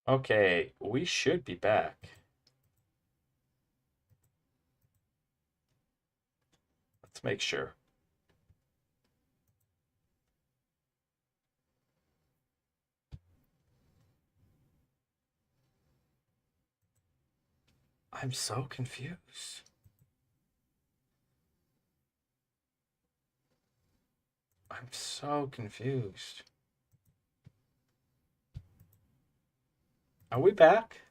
Okay, we should be back. Let's make sure. I'm so confused. I'm so confused. Are we back?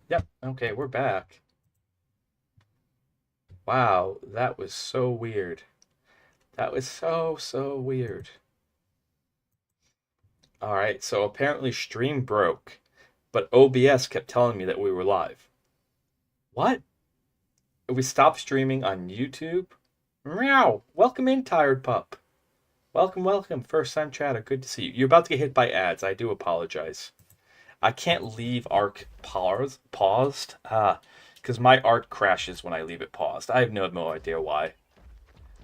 Yep. Okay, we're back. Wow, that was so weird. That was so weird. All right, so apparently stream broke, but OBS kept telling me that we were live. What? We stopped streaming on YouTube? Meow. Welcome in, Tired Pup. Welcome, welcome. First time chatter. Good to see you. You're about to get hit by ads. I do apologize. I can't leave ARK paused. Because my ARK crashes when I leave it paused. I have no idea why.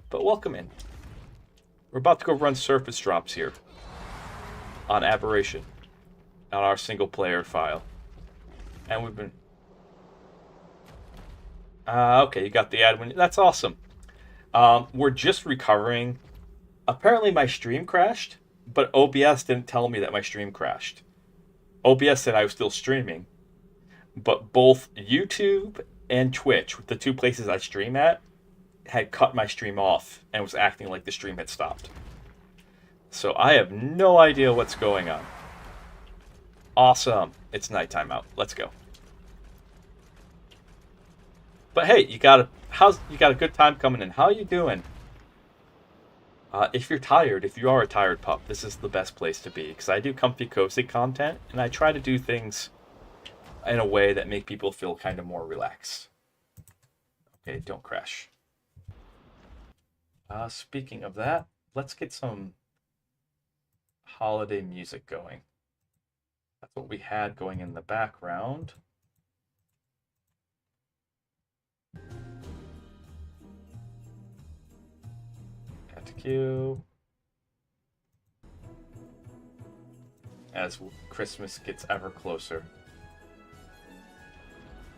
But welcome in. We're about to go run surface drops here on Aberration on our single player file. And we've been. Okay, you got the ad when. That's awesome. We're just recovering. Apparently, my stream crashed, but OBS didn't tell me that my stream crashed. OBS said I was still streaming, but both YouTube and Twitch, the two places I stream at, had cut my stream off and was acting like the stream had stopped. So I have no idea what's going on. Awesome. It's nighttime out. Let's go. But hey, you got a good time coming in. How are you doing? If you're tired, if you are a tired pup, this is the best place to be because I do comfy cozy content and I try to do things in a way that make people feel kind of more relaxed. Okay, don't crash. Speaking of that, let's get some holiday music going. That's what we had going in the background. Got to cue. As Christmas gets ever closer.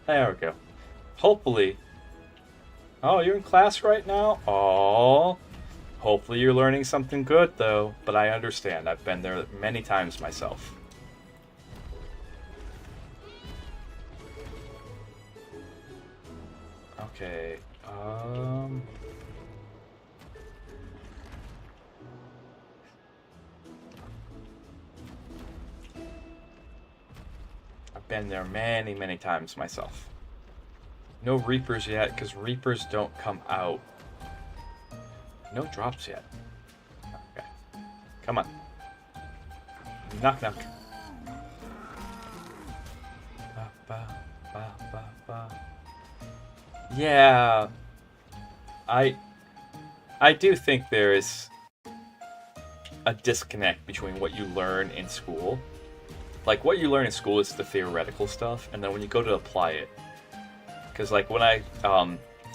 There we go. Hopefully. Oh, you're in class right now? Oh. Hopefully you're learning something good, though. But I understand. I've been there many times myself. Okay. I've been there many times myself. No Reapers yet, because Reapers don't come out. No drops yet. Okay. Come on. Knock knock. Ba, ba, ba, ba, ba. Yeah. I do think there is a disconnect between what you learn in school. Like what you learn in school is the theoretical stuff, and then when you go to apply it, because like when I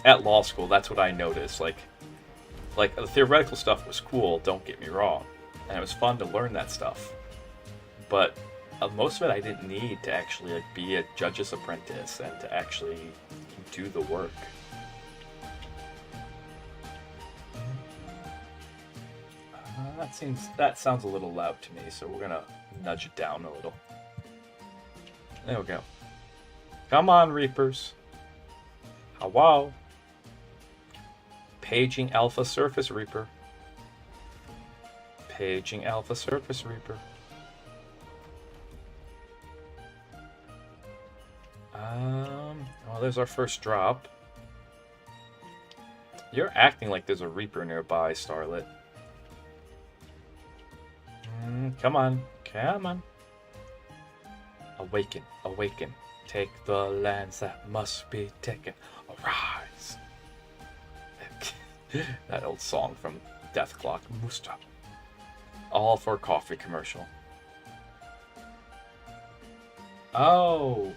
at law school, that's what I noticed. Like the theoretical stuff was cool. Don't get me wrong, and it was fun to learn that stuff. But most of it I didn't need to actually like be a judge's apprentice and to actually do the work. That sounds a little loud to me, so we're gonna nudge it down a little. There we go. Come on, Reapers. Hello. Paging Alpha Surface Reaper. Paging Alpha Surface Reaper. Well, there's our first drop. You're acting like there's a Reaper nearby, Starlet. Come on. Come on. Awaken. Awaken. Take the lands that must be taken. Arise. That old song from Death Clock. Musta. All for a coffee commercial. Oh.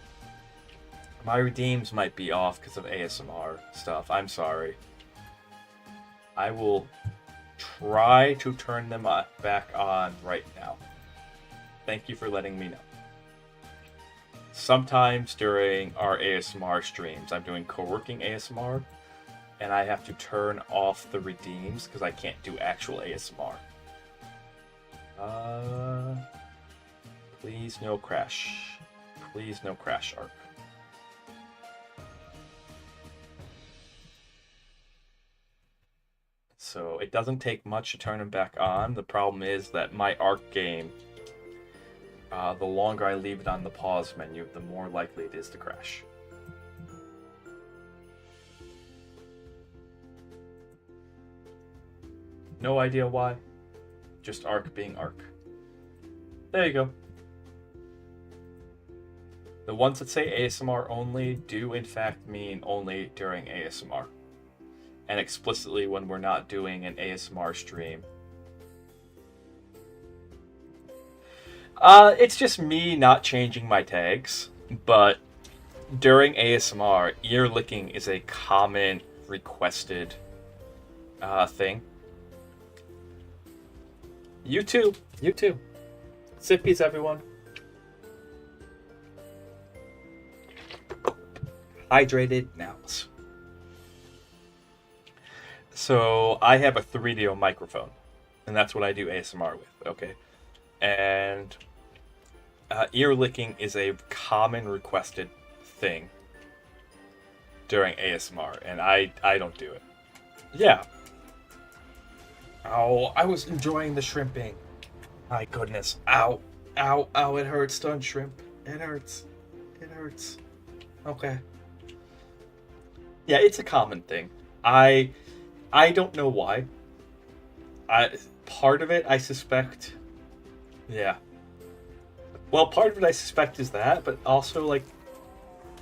My redeems might be off because of ASMR stuff. I'm sorry. I will try to turn them back on right now. Thank you for letting me know. Sometimes during our ASMR streams, I'm doing co-working ASMR, and I have to turn off the redeems because I can't do actual ASMR. Please no crash. Please no crash, ARK. So it doesn't take much to turn them back on. The problem is that my ARK game, the longer I leave it on the pause menu, the more likely it is to crash. No idea why. Just ARK being ARK. There you go. The ones that say ASMR only do in fact mean only during ASMR. And explicitly when we're not doing an ASMR stream. It's just me not changing my tags, but during ASMR, ear licking is a common requested thing. You too. You too. Sippies, everyone. Hydrated nows. So I have a 3DO microphone, and that's what I do ASMR with, okay? And ear licking is a common requested thing during ASMR, and I don't do it. Yeah. Oh, I was enjoying the shrimping. My goodness. Ow. Ow. Ow. It hurts to unshrimp. It hurts. It hurts. Okay. Yeah, it's a common thing. I don't know why. Part of it, I suspect. Yeah. Well, part of it I suspect is that, but also, like,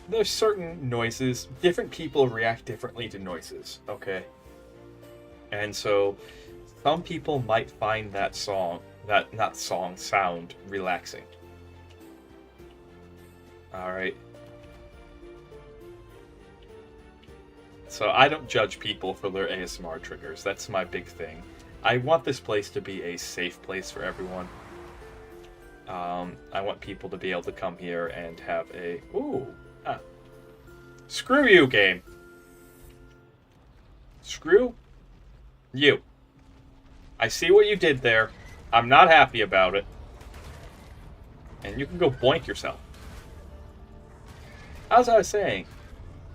there's certain noises. Different people react differently to noises, okay? And so, some people might find that sound relaxing. Alright. So I don't judge people for their ASMR triggers. That's my big thing. I want this place to be a safe place for everyone. I want people to be able to come here and have a... Ooh! Ah. Screw you, game! Screw you. I see what you did there. I'm not happy about it. And you can go boink yourself. As I was saying,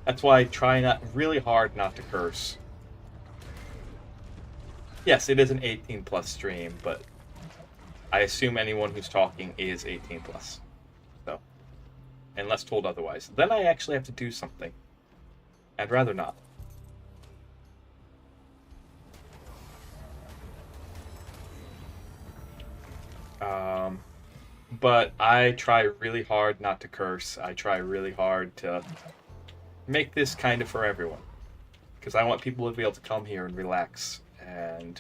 that's why I try really hard not to curse. Yes, it is an 18+ stream, but I assume anyone who's talking is 18+. So, unless told otherwise. Then I actually have to do something. I'd rather not. But I try really hard not to curse. I try really hard to make this kind of for everyone. Because I want people to be able to come here and relax. And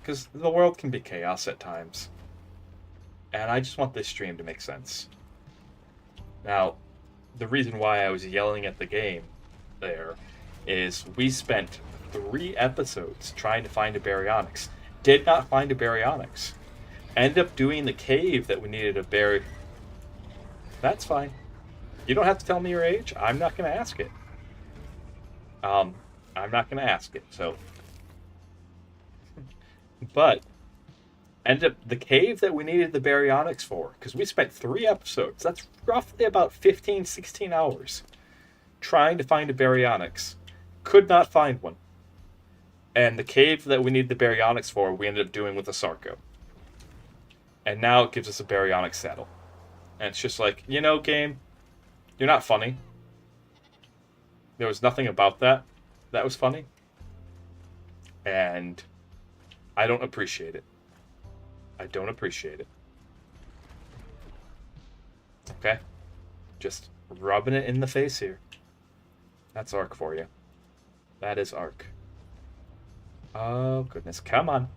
because the world can be chaos at times. And I just want this stream to make sense. Now, the reason why I was yelling at the game there is we spent 3 episodes trying to find a baryonyx. Did not find a baryonyx. Ended up doing the cave that we needed to bury. That's fine. You don't have to tell me your age. I'm not going to ask it. I'm not going to ask it, so. But, ended up the cave that we needed the baryonyx for, because we spent 3 episodes, that's roughly about 15, 16 hours, trying to find a baryonyx. Could not find one. And the cave that we needed the baryonyx for, we ended up doing with a Sarco. And now it gives us a baryonyx saddle. And it's just like, you know, game, you're not funny. There was nothing about that was funny. And I don't appreciate it. I don't appreciate it. Okay? Just rubbing it in the face here. That's ARK for you. That is ARK. Oh, goodness. Come on.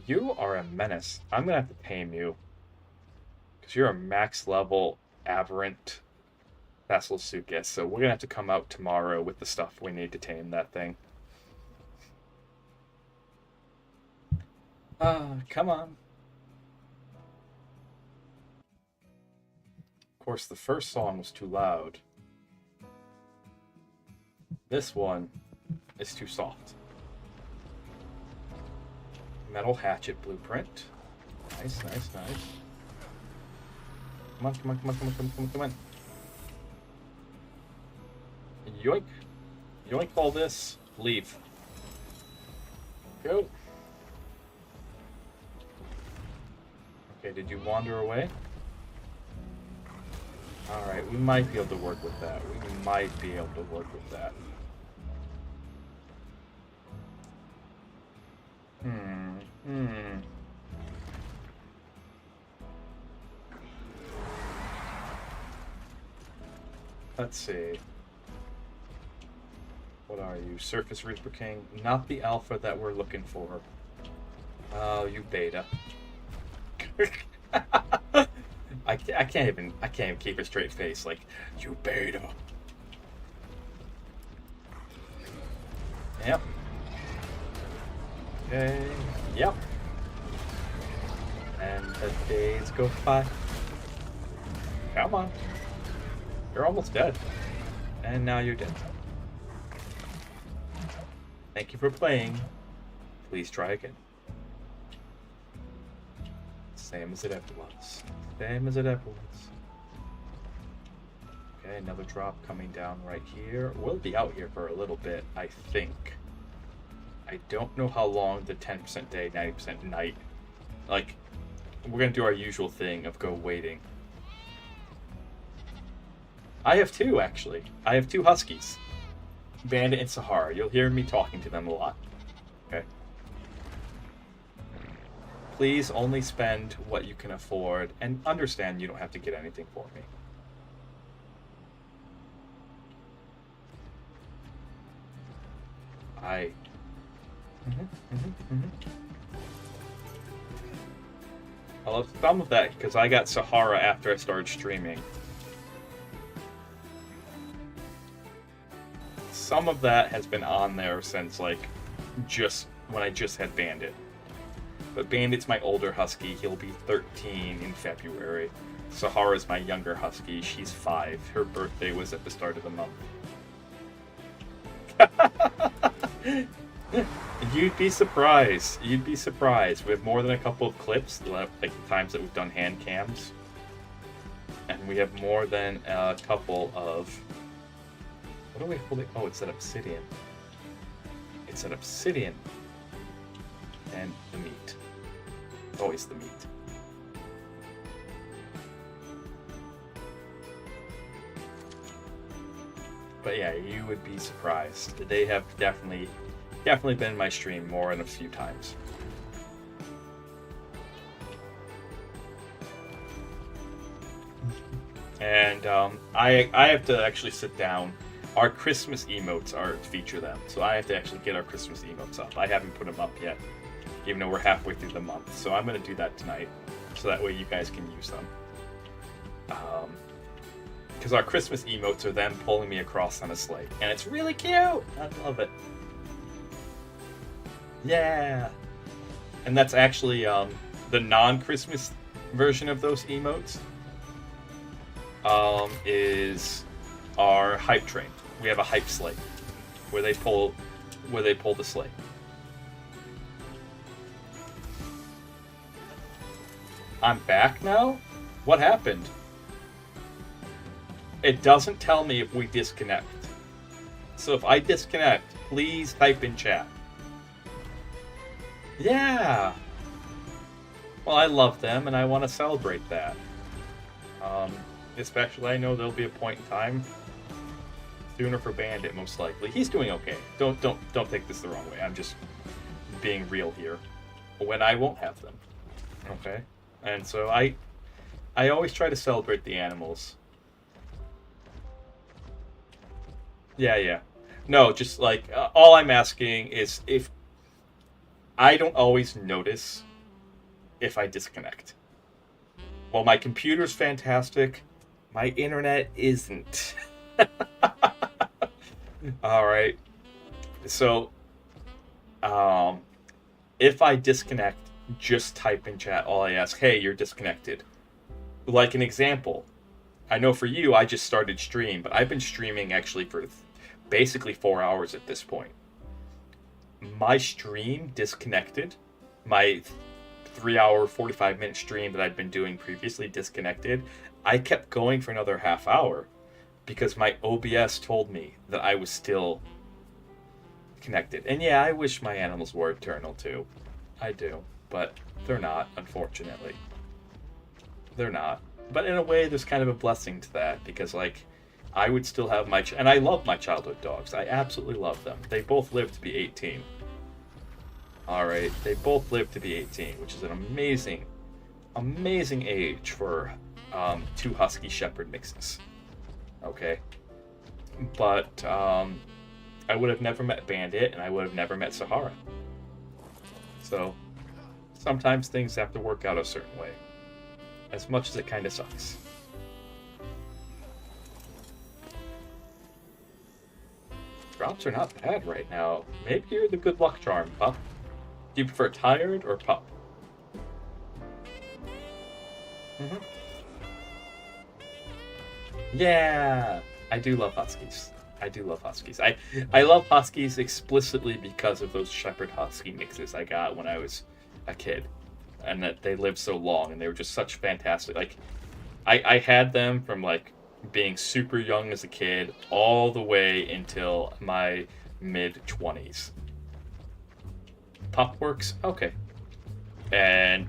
You are a menace. I'm going to have to tame you. Because you're a max level Aberrant Adventures. So we're going to have to come out tomorrow with the stuff we need to tame that thing. Come on. Of course, the first song was too loud. This one is too soft. Metal hatchet blueprint. Nice, nice, nice. Come on, come on, come on, come on, come on, come on, come on. Yoink. Yoink all this. Leave. Go. Okay, did you wander away? Alright, we might be able to work with that. We might be able to work with that. Let's see. What are you? Surface Reaper King. Not the alpha that we're looking for. Oh, you beta. I can't even keep a straight face. Like, you beta. Yep. Okay. Yep. And the days go by. Come on. You're almost dead. And now you're dead. Thank you for playing. Please try again. Same as it ever was. Same as it ever was. Okay, another drop coming down right here. We'll be out here for a little bit, I think. I don't know how long the 10% day, 90% night. Like, we're gonna do our usual thing of go waiting. I have two, actually. I have two huskies. Bandit and Sahara. You'll hear me talking to them a lot. Okay. Please only spend what you can afford, and understand you don't have to get anything for me. I... I love some of that because I got Sahara after I started streaming. Some of that has been on there since, like, just when I just had Bandit. But Bandit's my older husky. He'll be 13 in February. Sahara's my younger husky. She's 5. Her birthday was at the start of the month. You'd be surprised. You'd be surprised. We have more than a couple of clips, like the times that we've done hand cams. And we have more than a couple of... What are we holding? Oh, it's an obsidian. It's an obsidian. And the meat. Always the meat. But yeah, you would be surprised. They have definitely been in my stream more than a few times. And I have to actually sit down. Our Christmas emotes are to feature them, so I have to actually get our Christmas emotes up. I haven't put them up yet, even though we're halfway through the month. So I'm going to do that tonight, so that way you guys can use them. Because our Christmas emotes are them pulling me across on a sleigh, and it's really cute. I love it. Yeah. And that's actually the non-Christmas version of those emotes. Is our hype train. We have a hype sleigh where they pull the sleigh. I'm back now? What happened? It doesn't tell me if we disconnect. So if I disconnect, please type in chat. Yeah. Well, I love them and I want to celebrate that. Especially, I know there'll be a point in time sooner for Bandit, most likely. He's doing okay. Don't take this the wrong way. I'm just being real here. When I won't have them, okay. And so I always try to celebrate the animals. Yeah. No, just like all I'm asking is if I don't always notice if I disconnect. Well, my computer's fantastic. My internet isn't. Alright. So, if I disconnect, just type in chat, all I ask, hey, you're disconnected. Like an example, I know for you, I just started stream, but I've been streaming actually for basically 4 hours at this point. My stream disconnected. My 3-hour, 45-minute stream that I'd been doing previously disconnected. I kept going for another half hour because my OBS told me that I was still connected. And yeah, I wish my animals were eternal too. I do. But they're not, unfortunately. They're not. But in a way, there's kind of a blessing to that because, like, I would still have my... and I love my childhood dogs. I absolutely love them. They both live to be 18. Alright, they both live to be 18, which is an amazing, amazing age for 2 Husky Shepherd mixes. Okay? But I would have never met Bandit, and I would have never met Sahara. So, sometimes things have to work out a certain way. As much as it kind of sucks. Drops are not bad right now. Maybe you're the good luck charm, pup. Do you prefer tired or pup? Mm-hmm. Yeah, I do love Huskies. I do love Huskies. I love Huskies explicitly because of those Shepherd Husky mixes I got when I was a kid. And that they lived so long, and they were just such fantastic. Like, I had them from, like, being super young as a kid all the way until my mid-20s. Pup works? Okay. And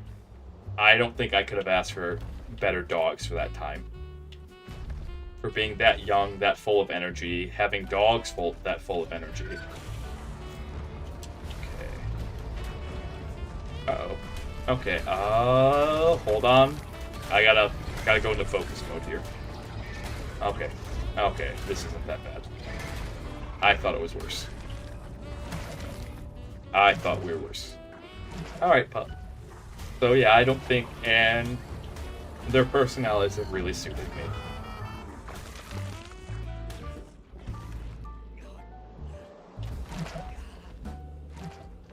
I don't think I could have asked for better dogs for that time. For being that young, that full of energy, having dogs that full of energy. Okay. Uh-oh. Okay, hold on. I gotta go into focus mode here. Okay, this isn't that bad. I thought it was worse. I thought we were worse. Alright, pup. So yeah, I don't think, and their personalities have really suited me.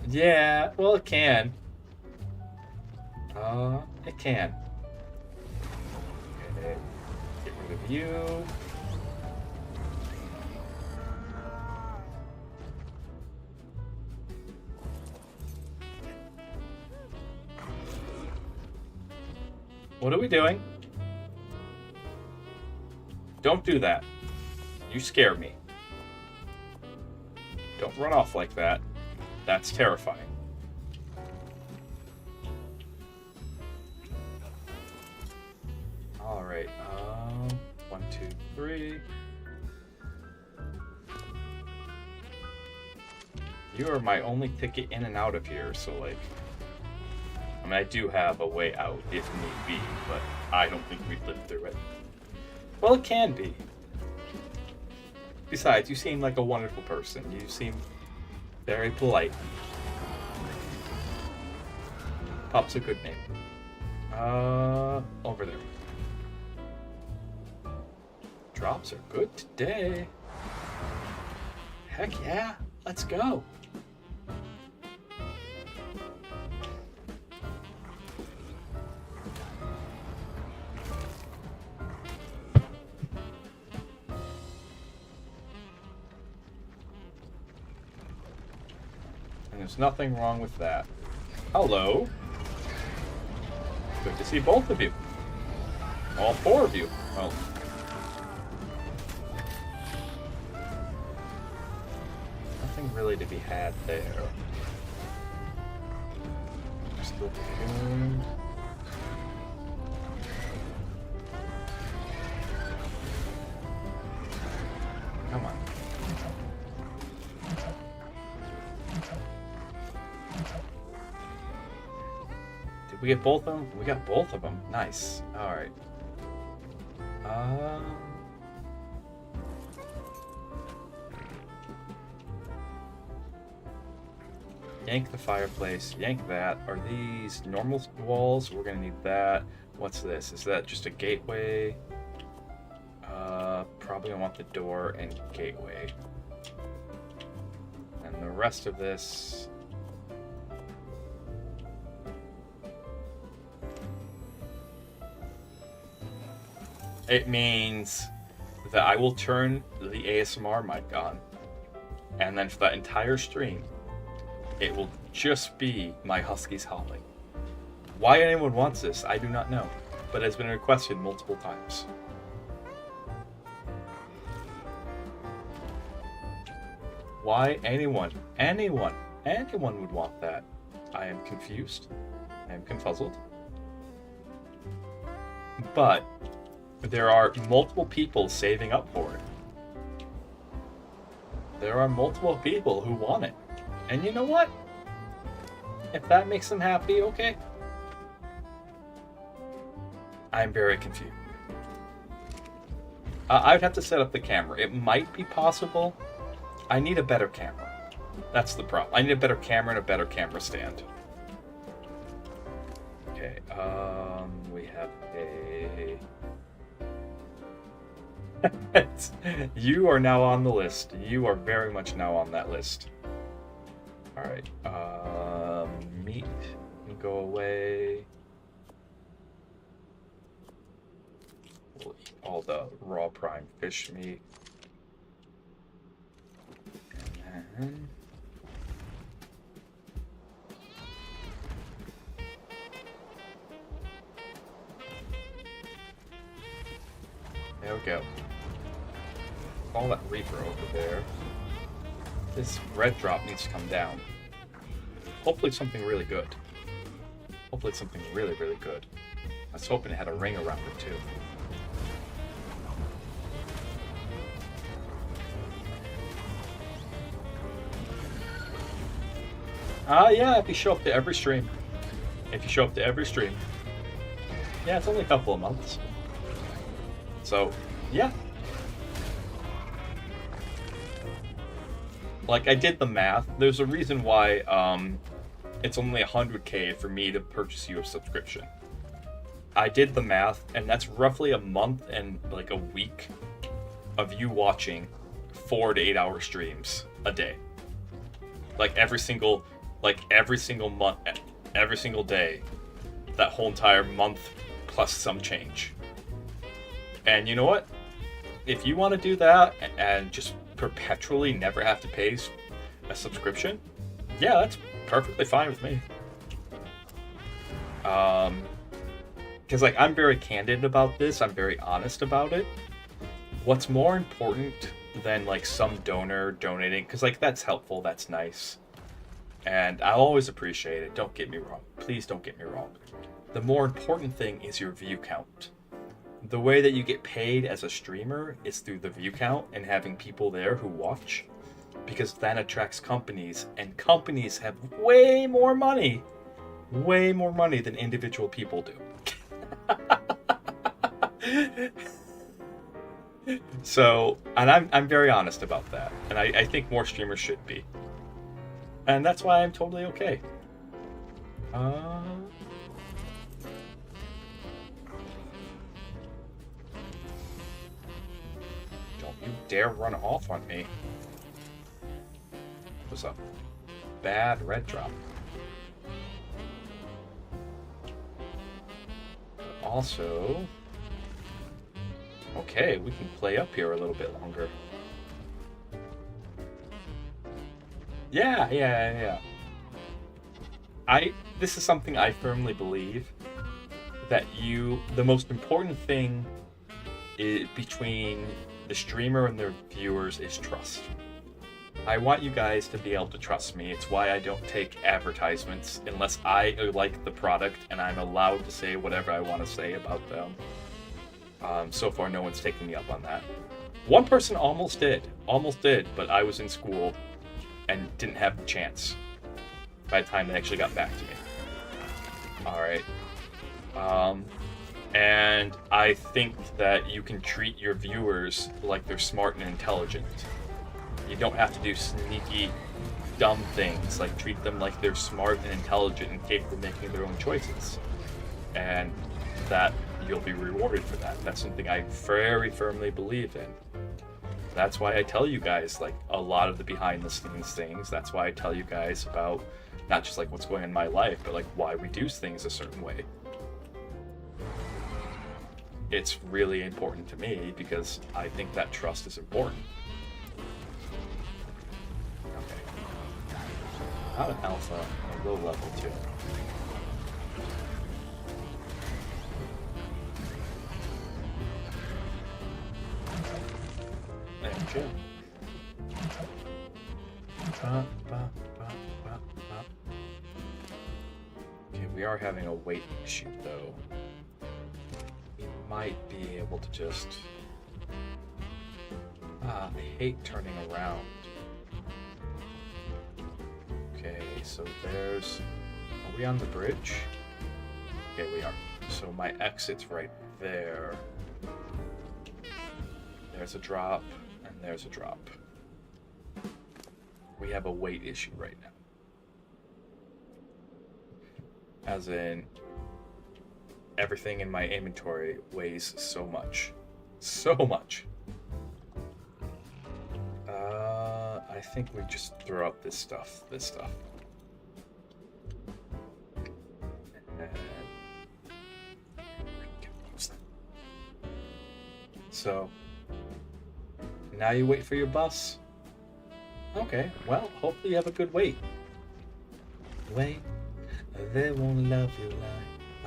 Yeah, well, it can. It can. Okay, get rid of you. What are we doing? Don't do that. You scare me. Don't run off like that. That's terrifying. Alright, 1, 2, 3. You are my only ticket in and out of here, so, like... I mean, I do have a way out if need be, but I don't think we'd live through it. Well, it can be. Besides, you seem like a wonderful person. You seem very polite. Pup's a good name. Over there. Drops are good today. Heck yeah, let's go. And there's nothing wrong with that. Hello. Good to see both of you. All 4 of you. Well, nothing really to be had there. Still tuned. Come on. Did we get both of them? We got both of them. Nice. Alright. Yank the fireplace. Yank that. Are these normal walls? We're gonna need that. What's this? Is that just a gateway? Probably I want the door and gateway. And the rest of this... It means that I will turn the ASMR mic on, and then for that entire stream, it will just be my huskies howling. Why anyone wants this, I do not know, but it has been requested multiple times. Why anyone would want that? I am confused. I am confuzzled. But there are multiple people saving up for it. There are multiple people who want it. And you know what? If that makes them happy, okay. I'm very confused. I would have to set up the camera. It might be possible. I need a better camera. That's the problem. I need a better camera and a better camera stand. Okay, we have a... You are now on the list. You are very much now on that list. Alright, meat can go away. We'll eat all the raw prime fish meat. And then... there we go. All that reaper over there. This red drop needs to come down. Hopefully something really good. Hopefully something really, really good. I was hoping it had a ring around it too. Yeah, if you show up to every stream. If you show up to every stream. Yeah, it's only a couple of months. So, yeah. Like, I did the math. There's a reason why it's only 100K for me to purchase you a subscription. I did the math, and that's roughly a month and like a week of you watching 4 to 8 hour streams a day. Like every single month, every single day, that whole entire month plus some change. And you know what? If you want to do that and just perpetually never have to pay a subscription, yeah, that's perfectly fine with me. Because like I'm very candid about this, I'm very honest about it. What's more important than like some donor donating, because like that's helpful, that's nice, and I'll always appreciate it. Don't get me wrong. Please don't get me wrong. The more important thing is your view count. The way that you get paid as a streamer is through the view count and having people there who watch, because that attracts companies, and companies have way more money than individual people do. So, and I'm very honest about that, and I think more streamers should be, and that's why I'm totally okay. You dare run off on me. What's up? Bad red drop. Also, okay, we can play up here a little bit longer. Yeah. This is something I firmly believe, that the most important thing between the streamer and their viewers is trust. I want you guys to be able to trust me. It's why I don't take advertisements unless I like the product and I'm allowed to say whatever I want to say about them. So far, no one's taken me up on that. One person almost did, but I was in school and didn't have the chance by the time they actually got back to me. Alright. And I think that you can treat your viewers like they're smart and intelligent. You don't have to do sneaky, dumb things. Like, treat them like they're smart and intelligent and capable of making their own choices. And that you'll be rewarded for that. That's something I very firmly believe in. That's why I tell you guys, like, a lot of the behind-the-scenes things. That's why I tell you guys about not just, like, what's going on in my life, but, like, why we do things a certain way. it's really important to me because I think that trust is important. Okay. Not an alpha, a low level too. There we go. Okay, we are having a weight issue though. We might be able to just... I hate turning around. Okay, so there's... Are we on the bridge? Okay, we are. So my exit's right there. There's a drop, and there's a drop. We have a weight issue right now. As in, everything in my inventory weighs so much. So much. I think we just throw out this stuff. And so, now you wait for your bus? Okay, well, hopefully you have a good wait. Wait, they won't love you like...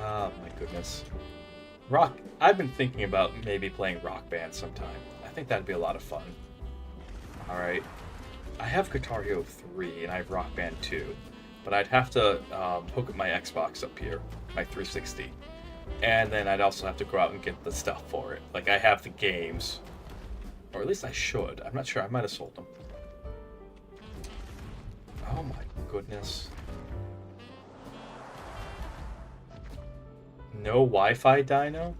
Oh my goodness. Rock, I've been thinking about maybe playing Rock Band sometime. I think that'd be a lot of fun. Alright. I have Guitar Hero 3 and I have Rock Band 2. But I'd have to hook up my Xbox up here, my 360. And then I'd also have to go out and get the stuff for it. Like, I have the games. Or at least I should. I'm not sure. I might have sold them. Oh my goodness. No Wi-Fi dino?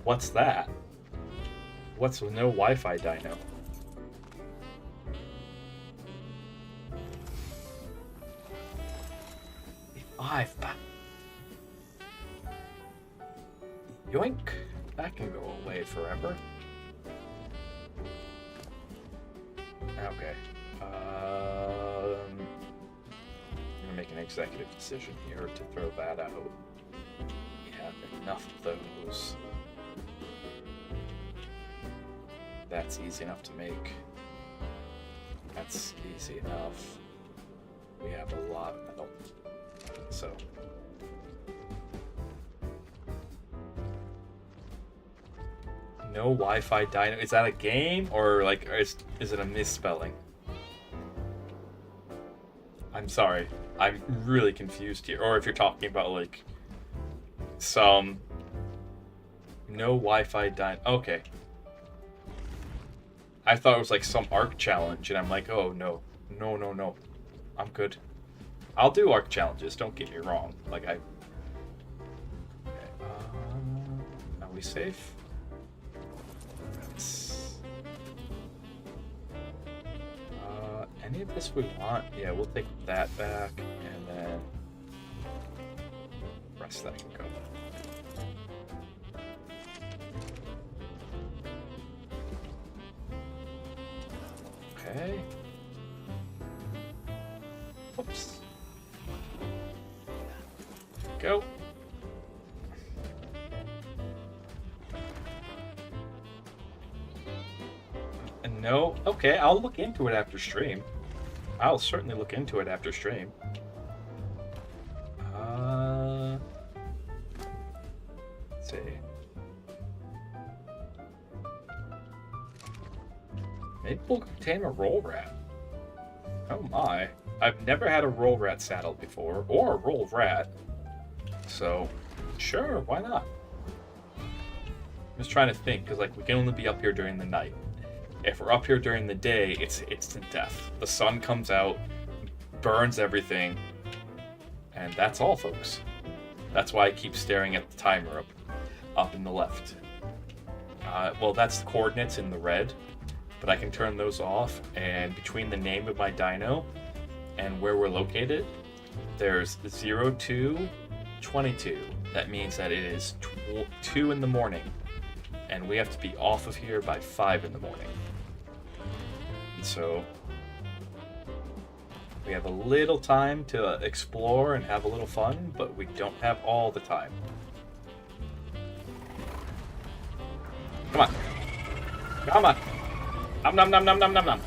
What's that? What's no Wi-Fi dino? Yoink. That can go away forever. Okay. I'm gonna make an executive decision here to throw that out. We have enough of those. That's easy enough to make. That's easy enough. We have a lot of metal. So. No Wi-Fi dino. Is that a game or like is it a misspelling? I'm sorry. I'm really confused here. Or if you're talking about like some no Wi-Fi dino. Okay. I thought it was like some ARK challenge and I'm like, oh no. No. I'm good. I'll do ARK challenges, don't get me wrong. Like I... Okay, are we safe? Any of this we want? Yeah, we'll take that back, and then the rest of that can go. Okay. Whoops. Go. No. Okay, I'll look into it after stream. I'll certainly look into it after stream. Let's see. Maybe we'll contain a roll rat. Oh my. I've never had a roll rat saddle before, or a roll rat. So, sure, why not? I'm just trying to think, because like we can only be up here during the night. If we're up here during the day, it's instant death. The sun comes out, burns everything, and that's all, folks. That's why I keep staring at the timer up in the left. Well, that's the coordinates in the red, but I can turn those off, and between the name of my dino and where we're located, there's 0222. That means that it is 2 in the morning, and we have to be off of here by 5 in the morning. So we have a little time to explore and have a little fun, but we don't have all the time. Come on. Come on. Nom nom nom nom nom nom nom.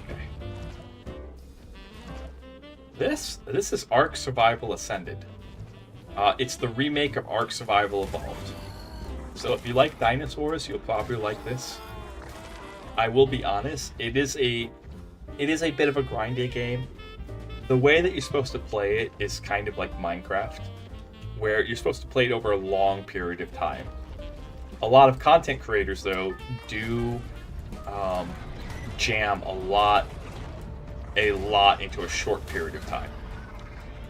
Okay. This is ARK Survival Ascended. It's the remake of ARK Survival Evolved. So if you like dinosaurs, you'll probably like this. I will be honest, it is a bit of a grindy game. The way that you're supposed to play it is kind of like Minecraft, where you're supposed to play it over a long period of time. A lot of content creators, though, do jam a lot into a short period of time.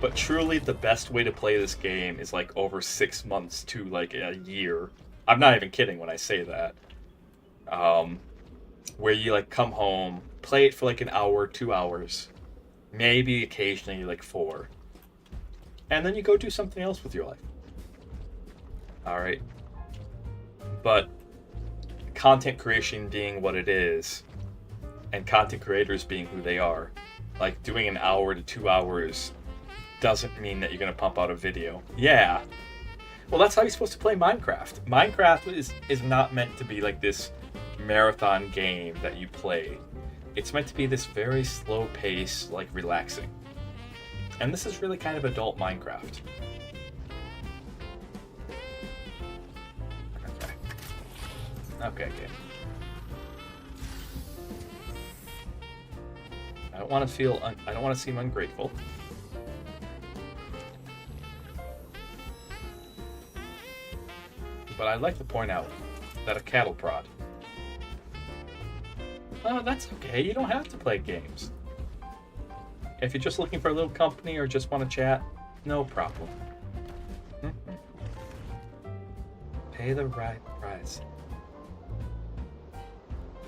But truly, the best way to play this game is like over 6 months to like a year. I'm not even kidding when I say that. Where you like come home, play it for like an hour, 2 hours, maybe occasionally like 4, and then you go do something else with your life. All right. But content creation being what it is, and content creators being who they are, like doing an hour to 2 hours doesn't mean that you're going to pump out a video. Yeah. Well, that's how you're supposed to play Minecraft. Minecraft is not meant to be like this marathon game that you play. It's meant to be this very slow pace, like relaxing. And this is really kind of adult Minecraft. Okay. I don't want to seem ungrateful. But I'd like to point out that a cattle prod. Oh, that's okay. You don't have to play games. If you're just looking for a little company or just want to chat, no problem. Pay the right price.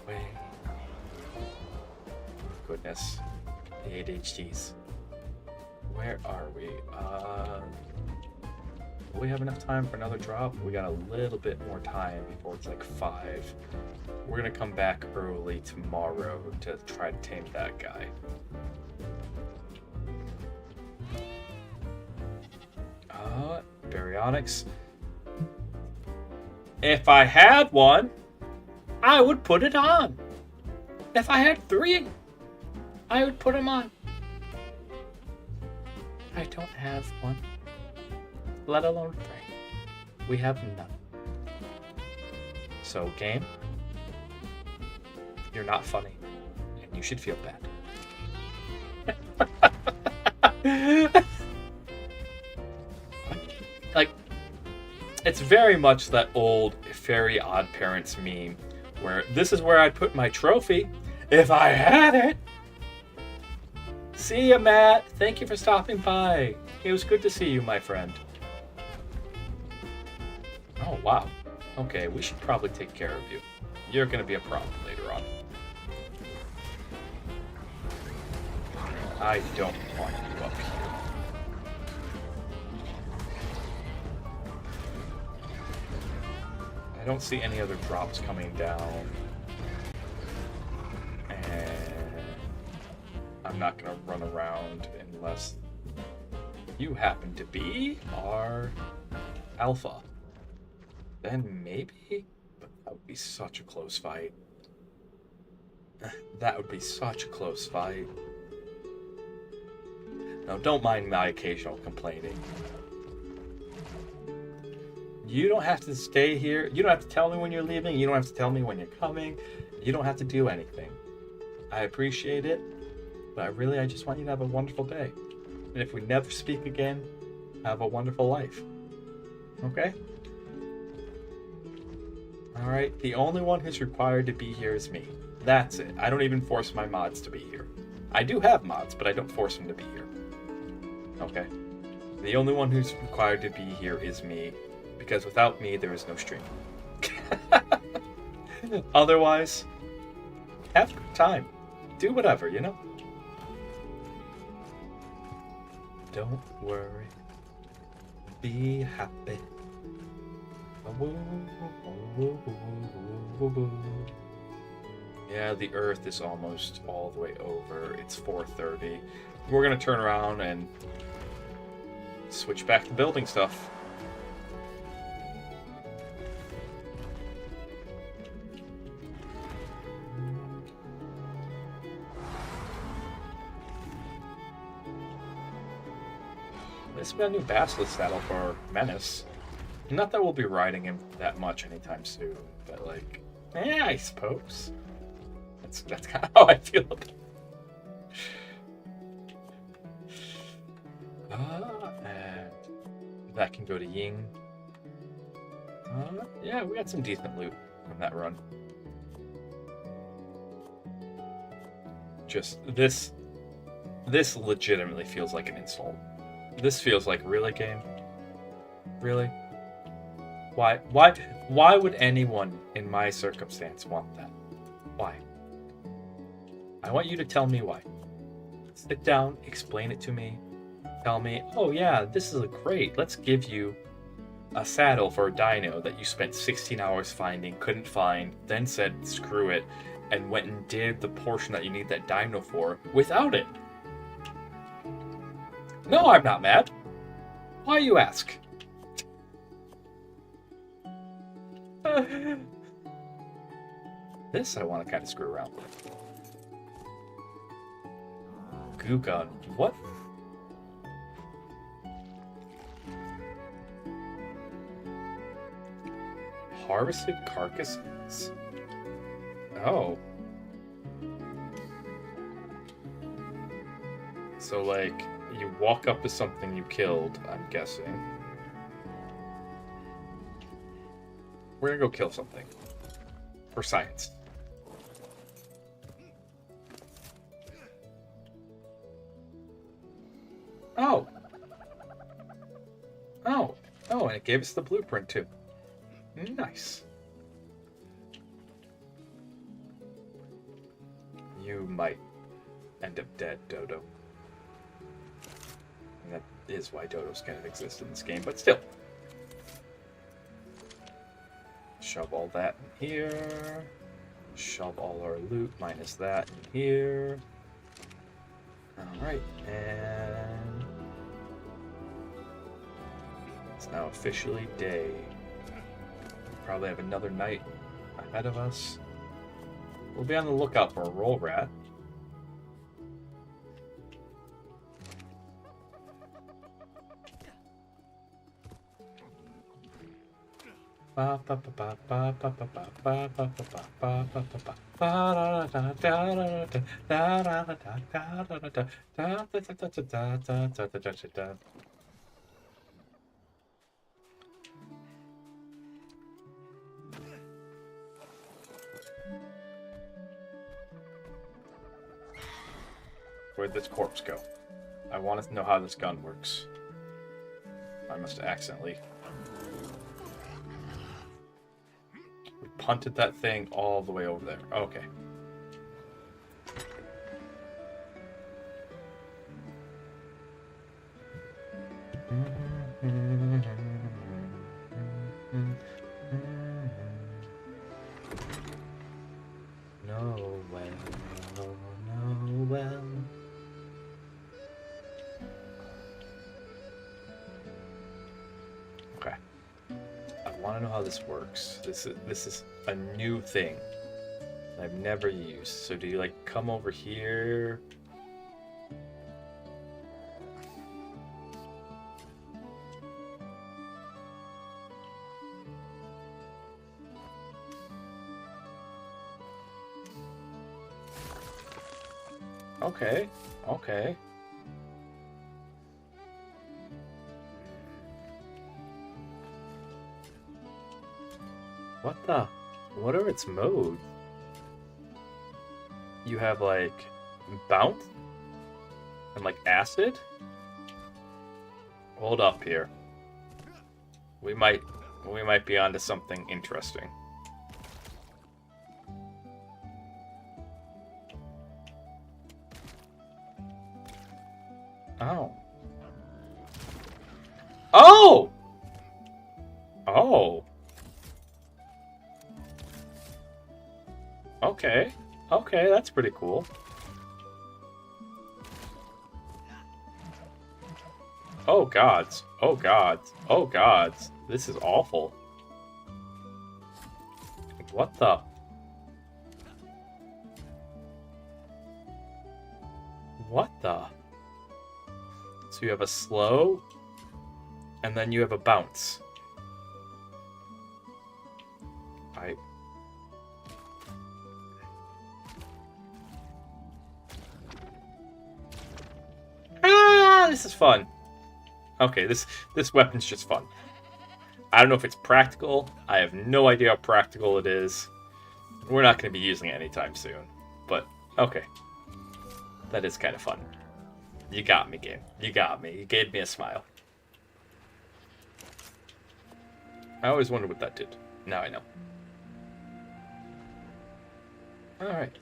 Wait. Goodness. The ADHDs. Where are we? Do we have enough time for another drop? We got a little bit more time before it's like 5. We're gonna come back early tomorrow to try to tame that guy. Baryonyx. If I had one, I would put it on. If I had 3, I would put them on. I don't have one. Let alone 3. We have none. So, game, you're not funny, and you should feel bad. Like, it's very much that old Fairy Odd Parents meme, where this is where I'd put my trophy if I had it. See ya, Matt. Thank you for stopping by. It was good to see you, my friend. Oh, wow. Okay, we should probably take care of you. You're going to be a problem later on. I don't want you up here. I don't see any other drops coming down. And I'm not going to run around unless you happen to be our alpha. Then maybe? But that would be such a close fight. That would be such a close fight. Now, don't mind my occasional complaining. You don't have to stay here. You don't have to tell me when you're leaving. You don't have to tell me when you're coming. You don't have to do anything. I appreciate it, but I just want you to have a wonderful day. And if we never speak again, have a wonderful life. Okay? Alright, the only one who's required to be here is me. That's it. I don't even force my mods to be here. I do have mods, but I don't force them to be here. Okay? The only one who's required to be here is me, because without me, there is no stream. Otherwise, have a good time. Do whatever, you know? Don't worry. Be happy. Yeah, the Earth is almost all the way over. It's 4:30. we're gonna turn around and switch back to building stuff. This has been a new Basilisk saddle for Menace. Not that we'll be riding him that much anytime soon, but like, yeah, I suppose. That's kind of how I feel about it. And that can go to Ying. Yeah, we got some decent loot from that run. Just this legitimately feels like an insult. This feels like, really, game? Really? Why would anyone in my circumstance want that? Why? I want you to tell me why. Sit down, explain it to me. Tell me, oh yeah, this is great. Let's give you a saddle for a dino that you spent 16 hours finding, couldn't find, then said screw it, and went and did the portion that you need that dino for without it. No, I'm not mad. Why, you ask? This I want to kind of screw around with. Goo gun. What? Harvested carcasses? Oh. So, like, you walk up to something you killed, I'm guessing. We're gonna go kill something. For science. Oh! Oh! Oh, and it gave us the blueprint, too. Nice. You might end up dead, Dodo. And that is why Dodos can't exist in this game, but still. Shove all that in here. Shove all our loot minus that in here. Alright, and it's now officially day. Probably have another night ahead of us. We'll be on the lookout for a roll rat. Where'd this corpse go? I want to know how this gun works. I must have accidentally... We punted that thing all the way over there. Okay. This works. This is a new thing that I've never used. So do you like come over here? Okay. Okay. What are its modes? You have like bounce and like acid? Hold up here. We might be onto something interesting. Oh. Oh! Oh. Okay. Okay, that's pretty cool. Oh gods. Oh gods. Oh gods. This is awful. What the? What the? So you have a slow, and then you have a bounce. This is fun. Okay, this weapon's just fun. I don't know if it's practical. I have no idea how practical it is. We're not going to be using it anytime soon. But, okay. That is kind of fun. You got me, game. You got me. You gave me a smile. I always wondered what that did. Now I know. Alright.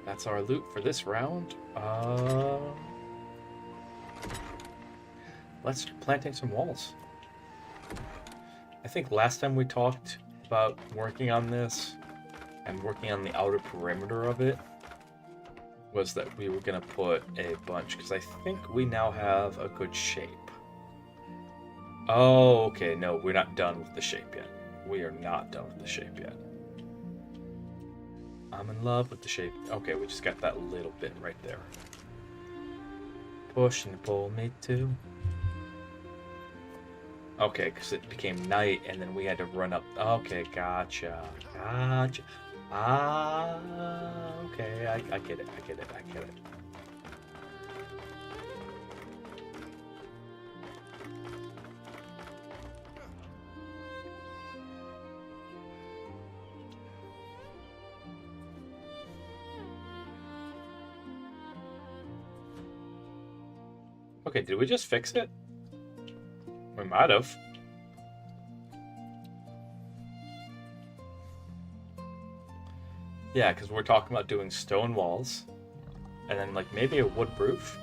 That's our loot for this round. Let's start planting some walls. I think last time we talked about working on this and working on the outer perimeter of it was that we were going to put a bunch, because I think we now have a good shape. Oh, okay, no, we're not done with the shape yet. We are not done with the shape yet. I'm in love with the shape. Okay, we just got that little bit right there. Push and pull me too. Okay, because it became night, and then we had to run up. Okay, gotcha. Gotcha. Okay, I get it. I get it. I get it. Okay, did we just fix it? We might have. Yeah, because we're talking about doing stone walls. And then, like, maybe a wood roof.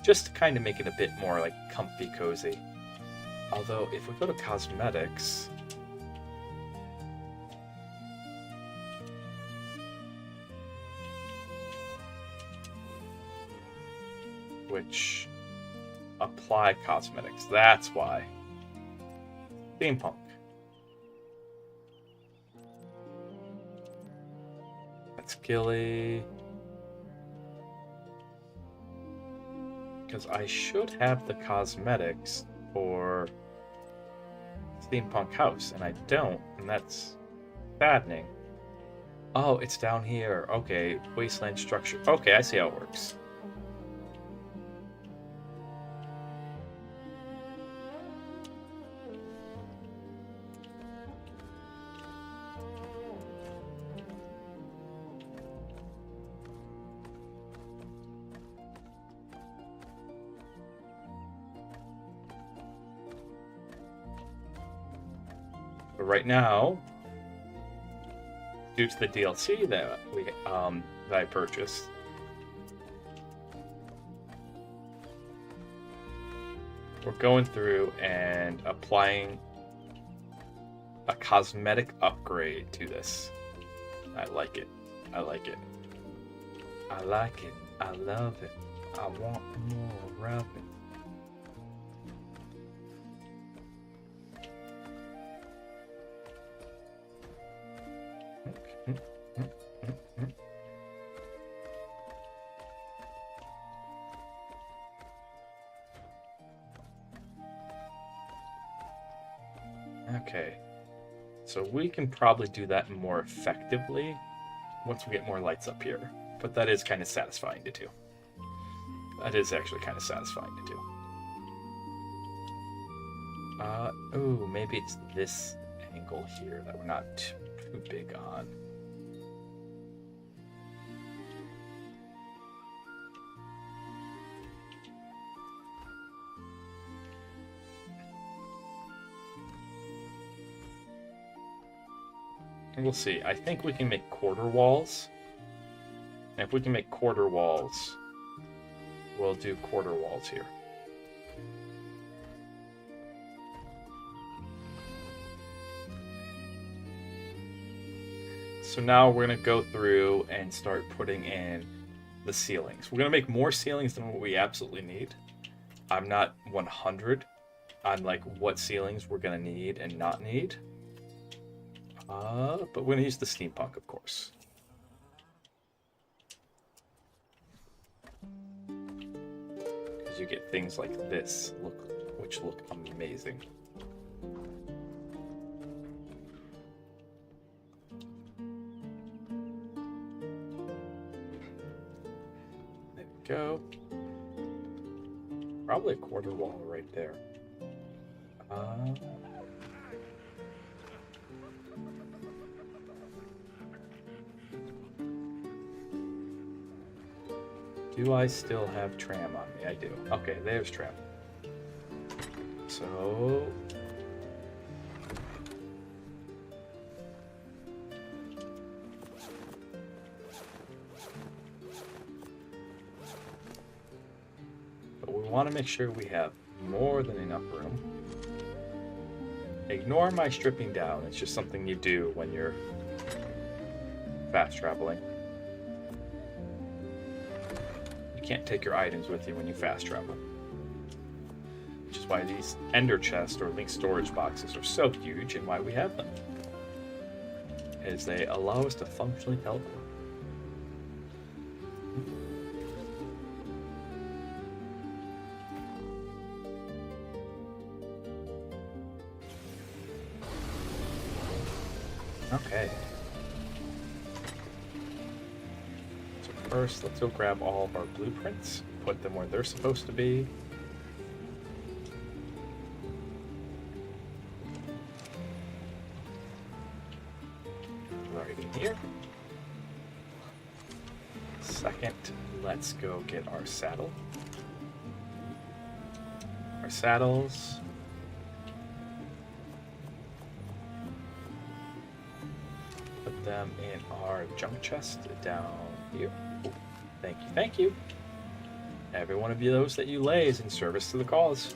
Just to kind of make it a bit more, like, comfy, cozy. Although, if we go to cosmetics... which... apply cosmetics. That's why. Steampunk. That's Gilly. Because I should have the cosmetics for Steampunk House, and I don't, and that's saddening. Oh, it's down here. Okay, wasteland structure. Okay, I see how it works. But right now, due to the DLC that I purchased, we're going through and applying a cosmetic upgrade to this. I like it. I like it. I like it. I love it. I want more of it. Okay, so we can probably do that more effectively once we get more lights up here, but that is kind of satisfying to do. That is actually kind of satisfying to do. Oh, maybe it's this angle here that we're not too big on. We'll see. I think we can make quarter walls. And if we can make quarter walls, we'll do quarter walls here. So now we're going to go through and start putting in the ceilings. We're going to make more ceilings than what we absolutely need. I'm not 100 on like what ceilings we're gonna need and not need. But we're gonna use the steampunk, of course. Because you get things like this, which look amazing. There we go. Probably a quarter wall right there. Do I still have tram on me? I do. Okay, there's tram. So... but we want to make sure we have more than enough room. Ignore my stripping down. It's just something you do when you're fast traveling. You can't take your items with you when you fast travel. Which is why these ender chests or linked storage boxes are so huge and why we have them. Is they allow us to functionally teleport. Okay. So first, let's go grab all of our blueprints, put them where they're supposed to be. Right in here. Second, let's go get our saddle. Our saddles. Put them in our junk chest down here. Ooh, thank you, thank you. Every one of those that you lay is in service to the cause.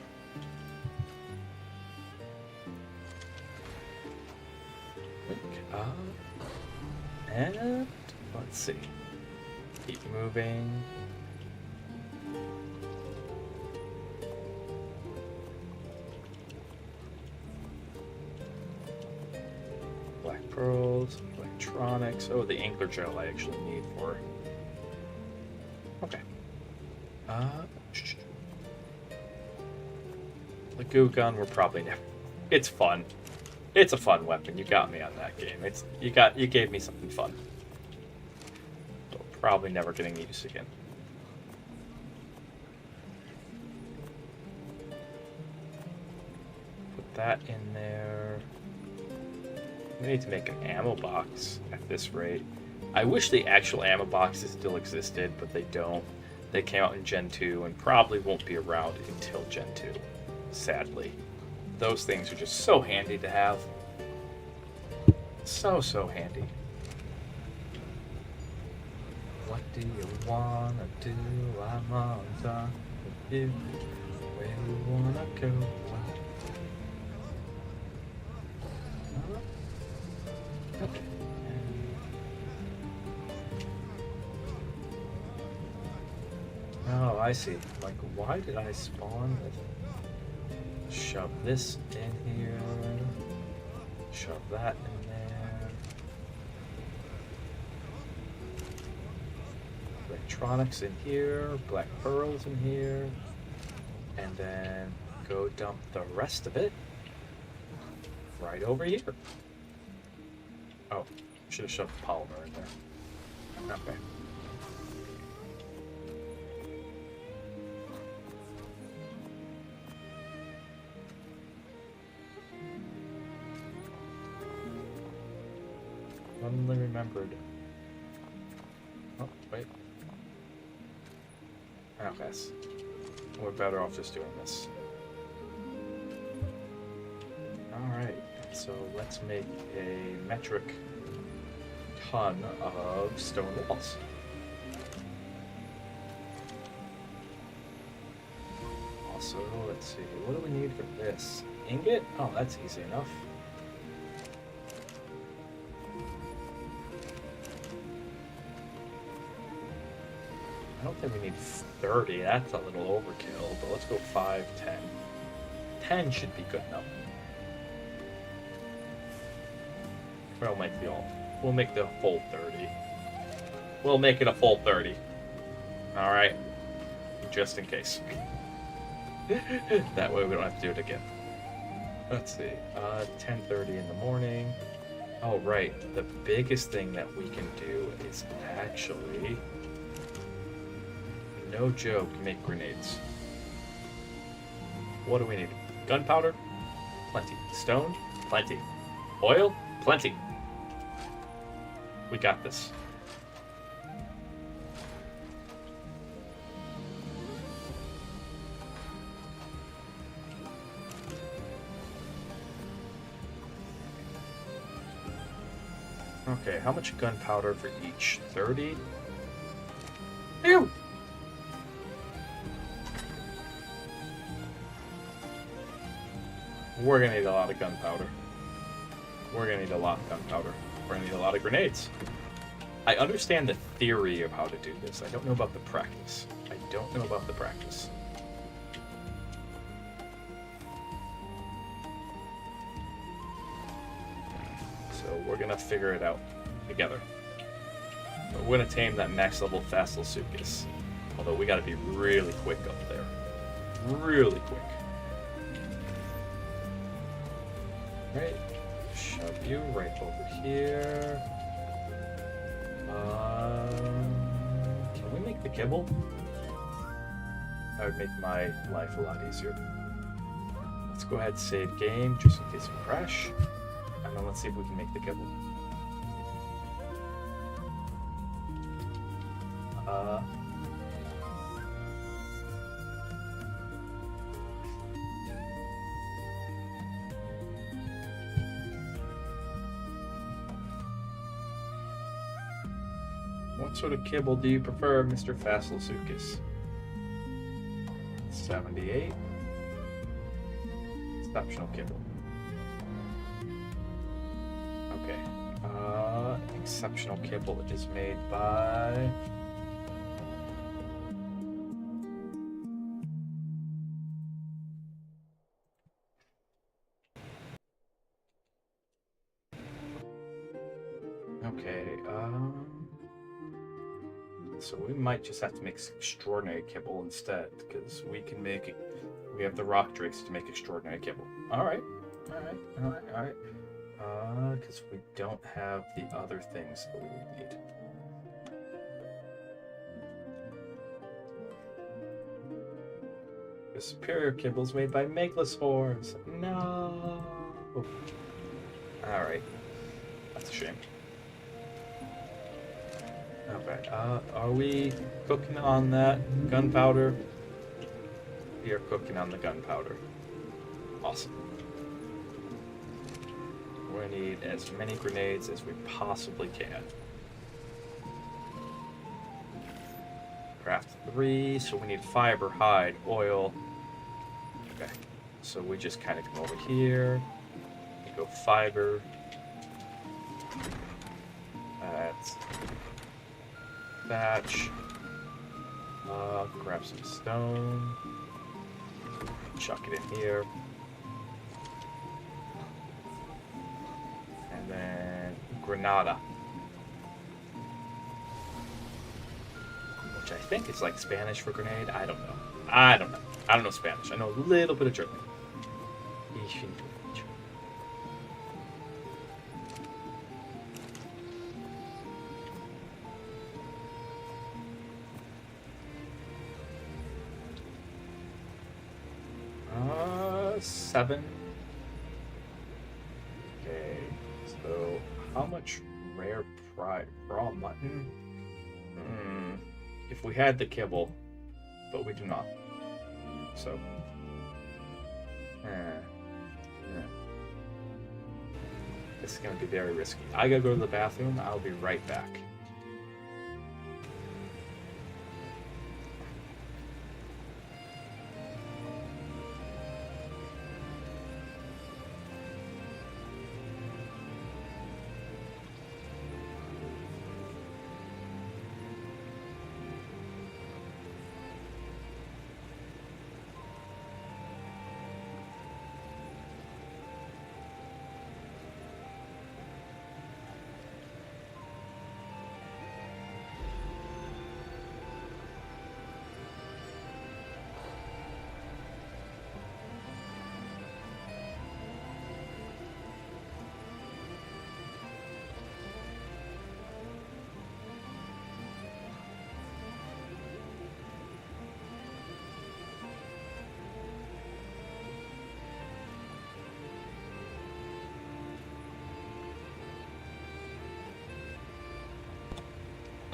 And let's see. Keep moving. Black pearls, electronics. Oh, the angler gel I actually need for. Okay. The goo gun we're probably never. It's fun. It's a fun weapon. You got me on that game. You gave me something fun. So probably never getting used again. Put that in there. We need to make an ammo box at this rate. I wish the actual ammo boxes still existed, but they don't. They came out in Gen 2 and probably won't be around until Gen 2, sadly. Those things are just so handy to have. So handy. What do you wanna do? I'm on top of you. Where you wanna go? Okay. Oh, I see. Like, why did I spawn with... Shove this in here. Shove that in there. Electronics in here. Black pearls in here. And then go dump the rest of it right over here. Oh, should have shoved the polymer in there. Okay. Suddenly remembered. Oh, wait. Okay. We're better off just doing this. Alright, so let's make a metric ton of stone walls. Also, let's see, what do we need for this? Ingot? Oh, that's easy enough. don't think we need 30. That's a little overkill, but let's go 5, 10. 10 should be good enough. We'll make the full 30. We'll make it a full 30. Alright. Just in case. That way we don't have to do it again. Let's see. 10:30 in the morning. Oh, right. The biggest thing that we can do is actually, no joke, make grenades. What do we need? Gunpowder? Plenty. Stone? Plenty. Oil? Plenty. We got this. Okay, how much gunpowder for each? 30? Ew! We're gonna need a lot of gunpowder. We're gonna need a lot of gunpowder. We're gonna need a lot of grenades. I understand the theory of how to do this. I don't know about the practice. So we're gonna figure it out together. But we're gonna tame that max level Fasilsuchus. Although we gotta be really quick up there. Really quick. Right. Shove you right over here. Can we make the kibble? That would make my life a lot easier. Let's go ahead and save game just in case we crash. And then let's see if we can make the kibble. What sort of kibble do you prefer, Mr. Fasilsuchus? 78. Exceptional kibble. Okay. Exceptional kibble is made by... Okay, so we might just have to make extraordinary kibble instead, because we can make it. We have the rock drakes to make extraordinary kibble. Alright. Because we don't have the other things that we would need. The superior kibble's made by Megalosaurs. No. Alright. That's a shame. Okay, are we cooking on that gunpowder? We are cooking on the gunpowder. Awesome. We're gonna need as many grenades as we possibly can. Craft 3, so we need fiber, hide, oil. Okay, so we just kind of come over here. We go fiber. That's thatch. Grab some stone. Chuck it in here. And then Granada. Which I think is like Spanish for grenade. I don't know. I don't know Spanish. I know a little bit of German. Seven. Okay, so how much rare raw mutton? If we had the kibble, but we do not. So, this is gonna be very risky. I gotta go to the bathroom. I'll be right back.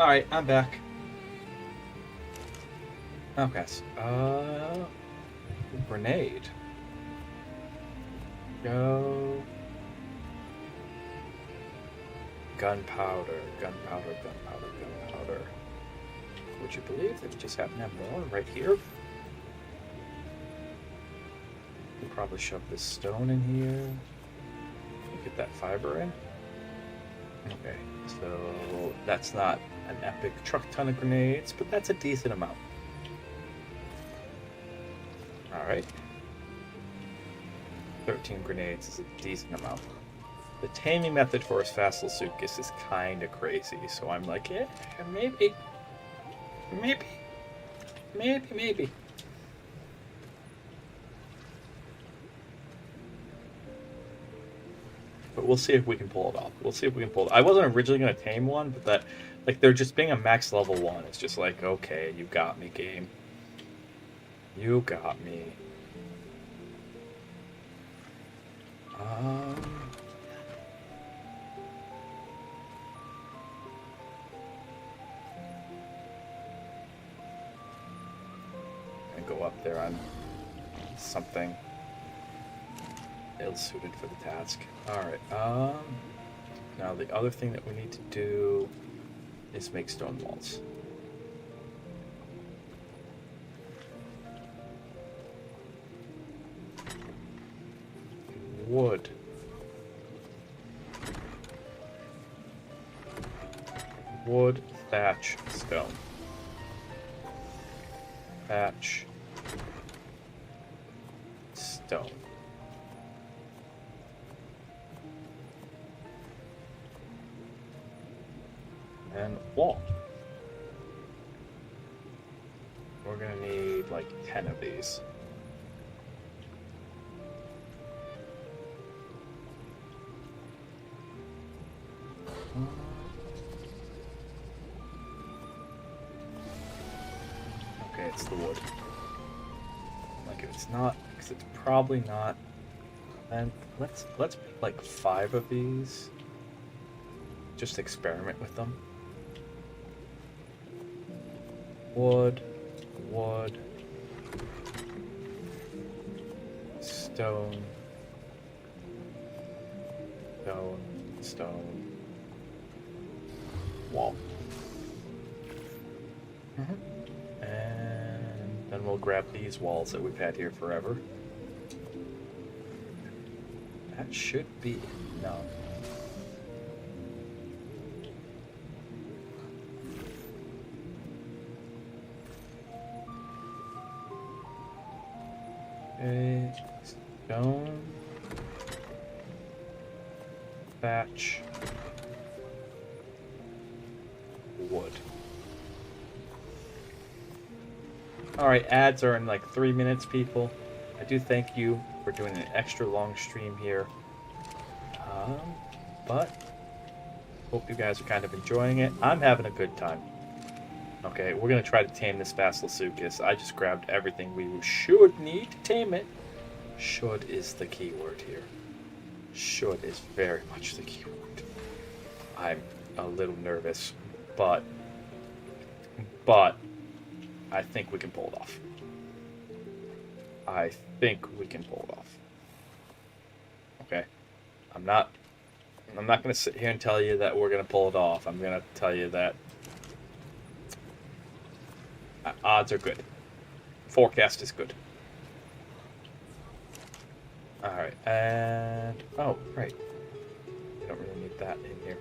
Alright, I'm back. Okay, grenade. Go. Gunpowder. Would you believe that we just happen to have more right here? We'll probably shove this stone in here. Get that fiber in. Okay, so that's not an epic truck ton of grenades, but that's a decent amount. Alright. 13 grenades is a decent amount. The taming method for a Facelsuchus is kind of crazy, so I'm like, yeah, maybe. But we'll see if we can pull it off. I wasn't originally going to tame one, but that, like, there just being a max level 1, it's just like, okay, you got me, game. You got me. And go up there on something ill-suited for the task. Alright, now the other thing that we need to do is make stone walls. Wood. Wood, thatch, stone. Thatch, stone. And wall. We're gonna need like 10 of these. Okay, it's the wood. Like, if it's not, because it's probably not, then let's make like 5 of these. Just experiment with them. Wood, stone, stone, wall. And then we'll grab these walls that we've had here forever. That should be enough. Okay, stone, thatch, wood. Alright, ads are in like 3 minutes, people. I do thank you for doing an extra long stream here. But hope you guys are kind of enjoying it. I'm having a good time. Okay, we're going to try to tame this Facelsuchus. I just grabbed everything we should need to tame it. Should is the key word here. Should is very much the key word. I'm a little nervous, but I think we can pull it off. Okay? I'm not going to sit here and tell you that we're going to pull it off. I'm going to tell you that odds are good. Forecast is good. Alright, and... oh, right. We don't really need that in here.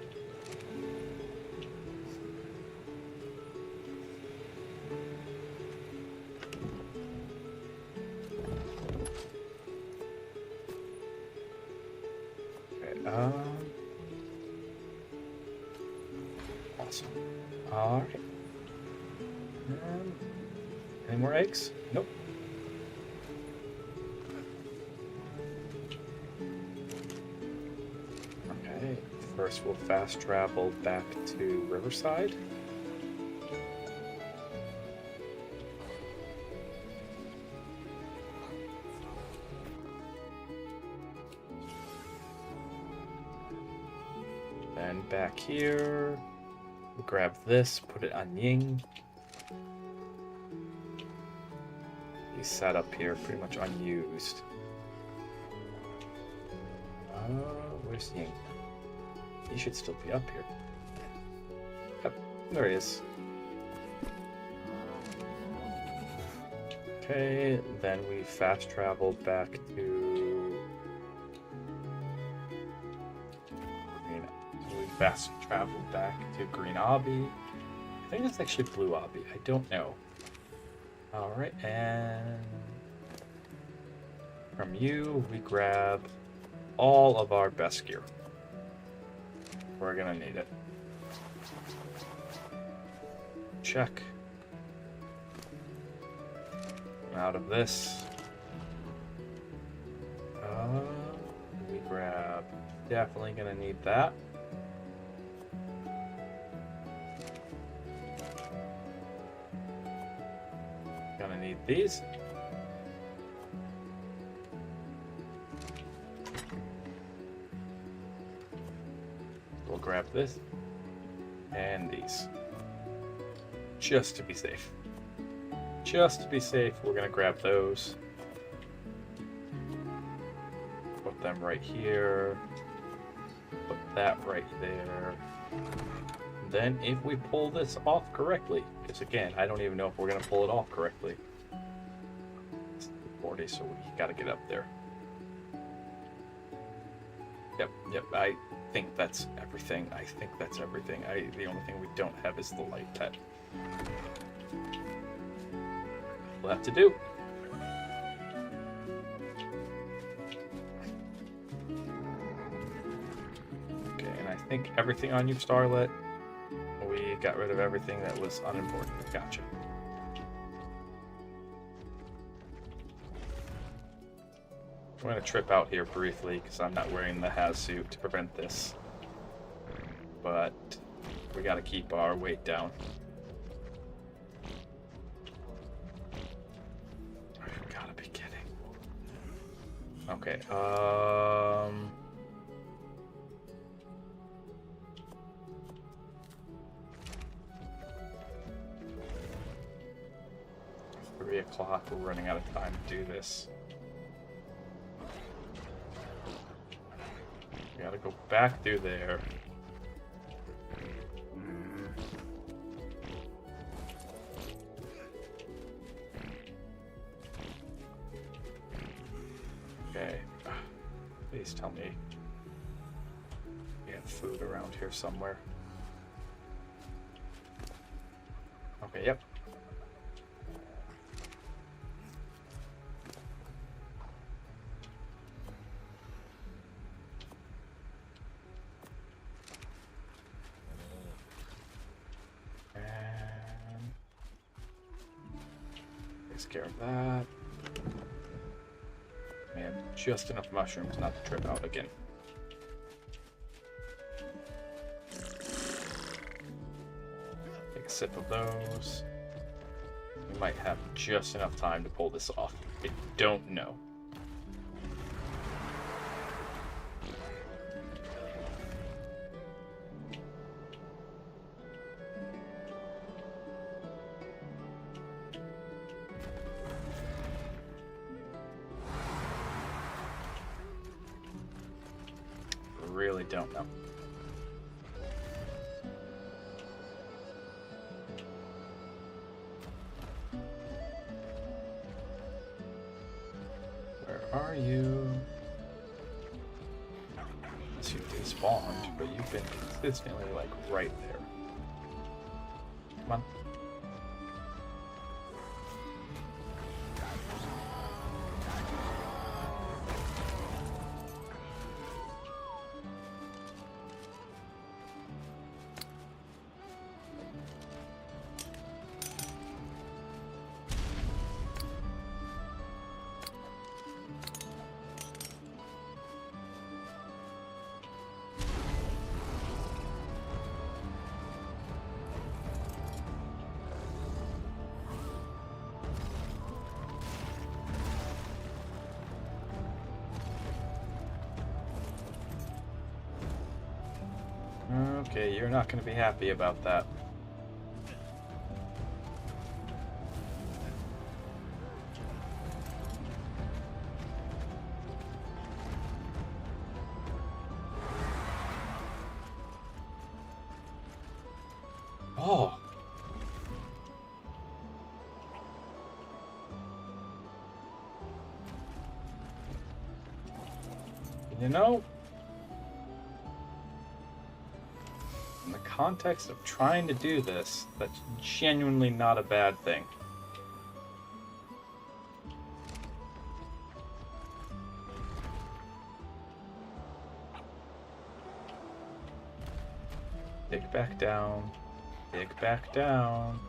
Okay, awesome. Alright. Any more eggs? Nope. Okay, first we'll fast travel back to Riverside. Then back here. We'll grab this, put it on Ying. He's set up here, pretty much unused. Where's Ying? He should still be up here. Yep, there he is. Okay, then we fast travel back to Green. We fast travel back to Green Obby. I think it's actually Blue Obby. I don't know. All right, and from you we grab all of our best gear. We're gonna need it. Check. Out of this. We grab. Definitely gonna need that. Gonna need these. We'll grab this and these. Just to be safe. Just to be safe, we're going to grab those. Put them right here. Put that right there. Then if we pull this off correctly, because again, I don't even know if we're going to pull it off correctly. It's 40, so we got to get up there. Yep, I think that's everything. The only thing we don't have is the light pet. We'll have to do. Okay, and I think everything on you, Starlet, we got rid of everything that was unimportant. Gotcha. I'm going to trip out here briefly because I'm not wearing the Haz suit to prevent this. But we got to keep our weight down. Okay, Three o'clock, we're running out of time to do this. We gotta go back through there. Okay, please tell me we have food around here somewhere. Okay, yep. And takes care of that. Man, just enough mushrooms not to trip out again. Take a sip of those. We might have just enough time to pull this off. I don't know. Really don't know. Where are you? Unless you despawned, but you've been consistently like right there. Come on. Okay, you're not going to be happy about that. Oh. You know, in the context of trying to do this, that's genuinely not a bad thing. Dig back down. Dig back down.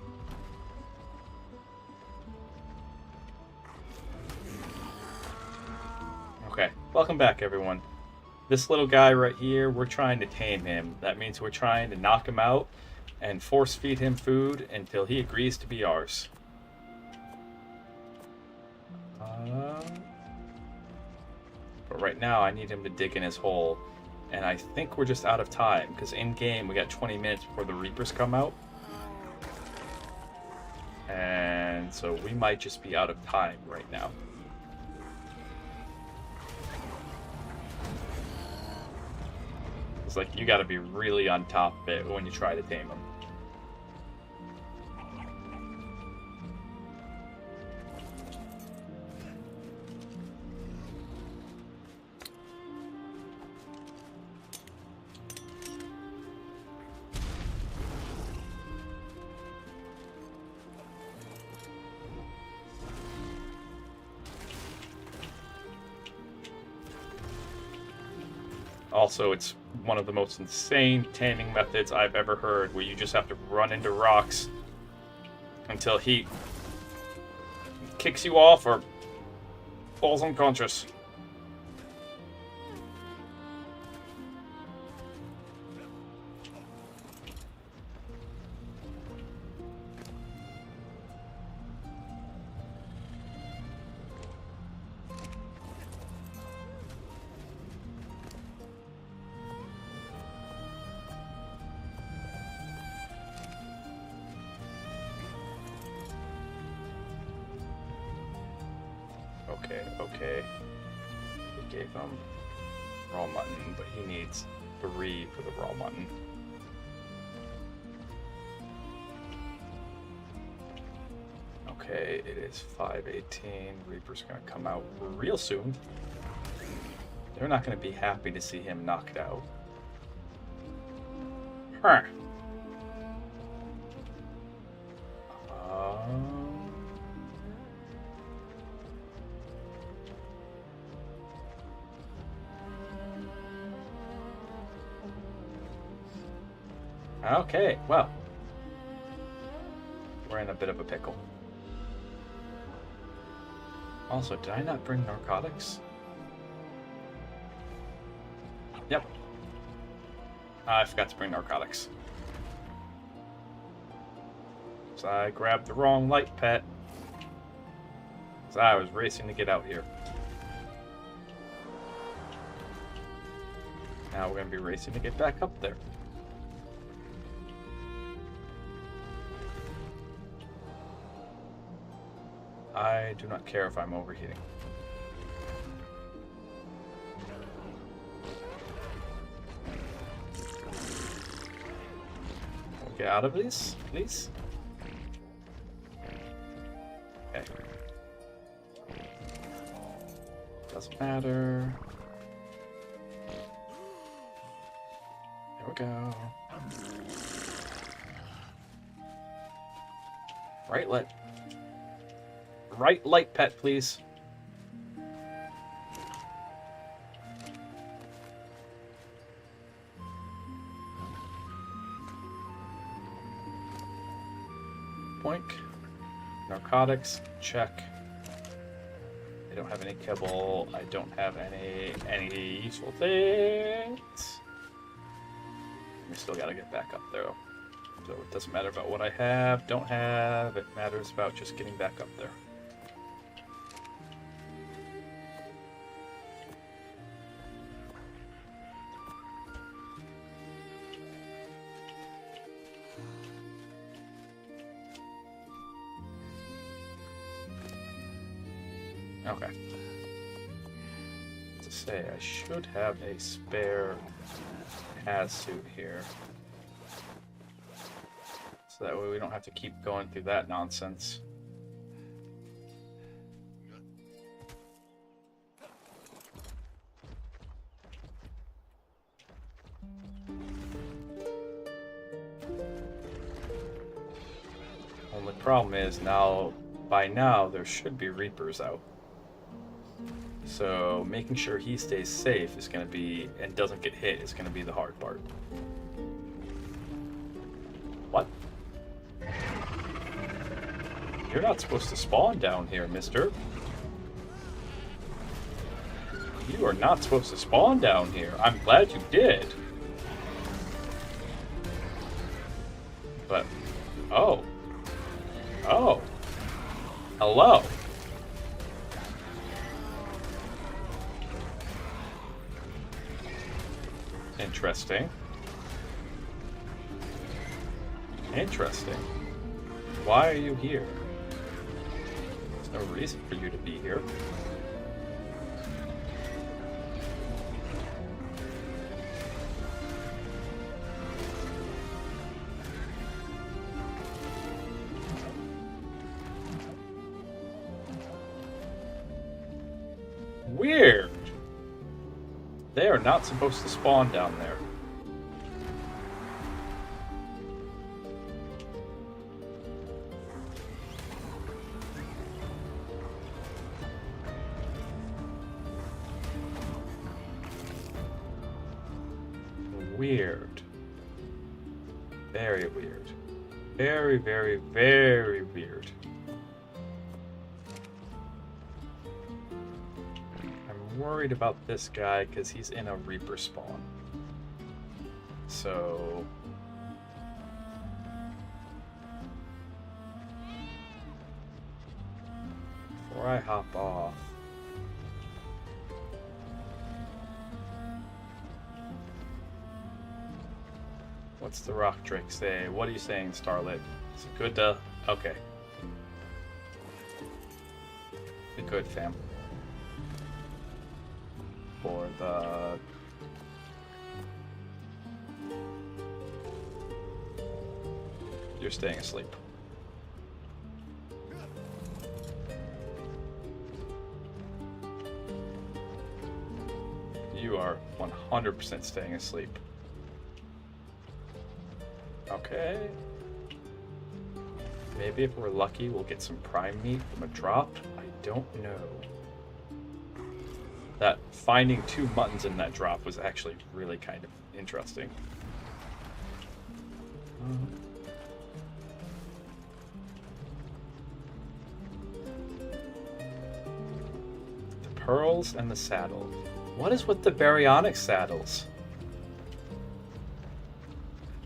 Okay, welcome back, everyone. This little guy right here, we're trying to tame him. That means we're trying to knock him out and force feed him food until he agrees to be ours. But right now, I need him to dig in his hole. And I think we're just out of time, because in-game, we got 20 minutes before the Reapers come out. And so we might just be out of time right now. It's like, you gotta be really on top of it when you try to tame them. Also, it's one of the most insane taming methods I've ever heard, where you just have to run into rocks until he kicks you off or falls unconscious. Okay. We gave him raw mutton, but he needs 3 for the raw mutton. Okay, it is 5:18. Reaper's gonna come out real soon. They're not gonna be happy to see him knocked out. Huh. Okay, well, we're in a bit of a pickle. Also, did I not bring narcotics? Yep. I forgot to bring narcotics. So I grabbed the wrong light pet. So I was racing to get out here. Now we're going to be racing to get back up there. I do not care if I'm overheating. We'll get out of this, please. Okay. Doesn't matter. There we go. Right light pet, please. Boink. Narcotics, check. I don't have any kibble. I don't have any useful things. We still gotta get back up there. So it doesn't matter about what I have, don't have. It matters about just getting back up there. Okay. To say, I should have a spare haz suit here. So that way we don't have to keep going through that nonsense. Only problem is by now there should be Reapers out. So making sure he stays safe is going to be, and doesn't get hit, is going to be the hard part. What? You're not supposed to spawn down here, mister. You are not supposed to spawn down here. I'm glad you did. But, oh. Oh. Hello. Interesting. Interesting. Why are you here? There's no reason for you to be here. Weird. They are not supposed to spawn down there. Weird. Very weird. Very, very, very weird. I'm worried about this guy because he's in a Reaper spawn. So... before I hop off... what's the rock drake say? What are you saying, Starlit? Is it good to... okay. Be good, fam. For the... you're staying asleep. You are 100% staying asleep. Okay. Maybe if we're lucky, we'll get some prime meat from a drop. I don't know. That finding 2 muttons in that drop was actually really kind of interesting. The pearls and the saddle. What is with the baryonic saddles?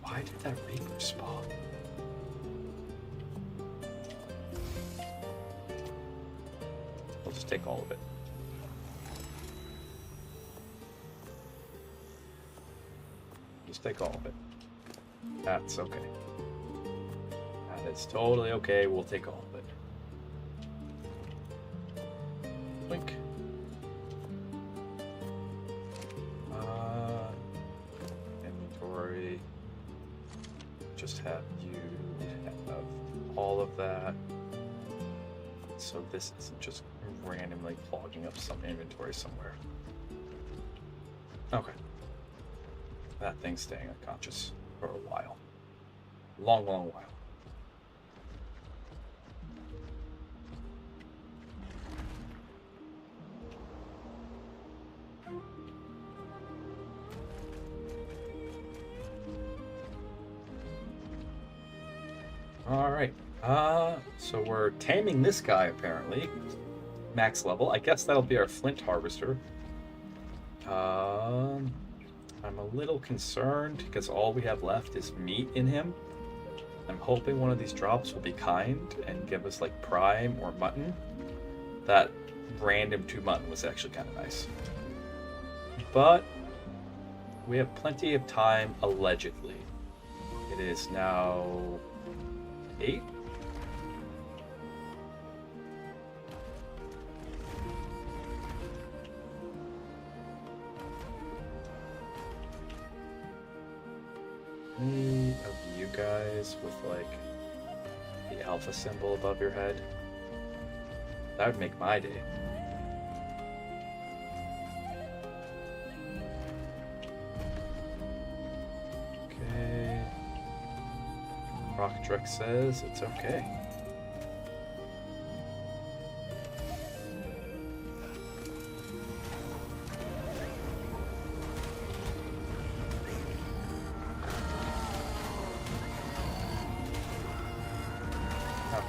Why did that Reaper spawn? I'll just take all of it. Just take all of it. That's okay. That is totally okay. We'll take all of it. Blink. Inventory. Just have you have all of that. So this isn't just randomly clogging up some inventory somewhere. Okay. That thing's staying unconscious for a while. Long, long while. Alright. So we're taming this guy, apparently. Max level. I guess that'll be our flint harvester. I'm a little concerned because all we have left is meat in him. I'm hoping one of these drops will be kind and give us like prime or mutton. That random 2 mutton was actually kind of nice. But we have plenty of time, allegedly. It is now 8. Any of you guys with like the alpha symbol above your head? That would make my day. Okay. Rockdrex says it's okay.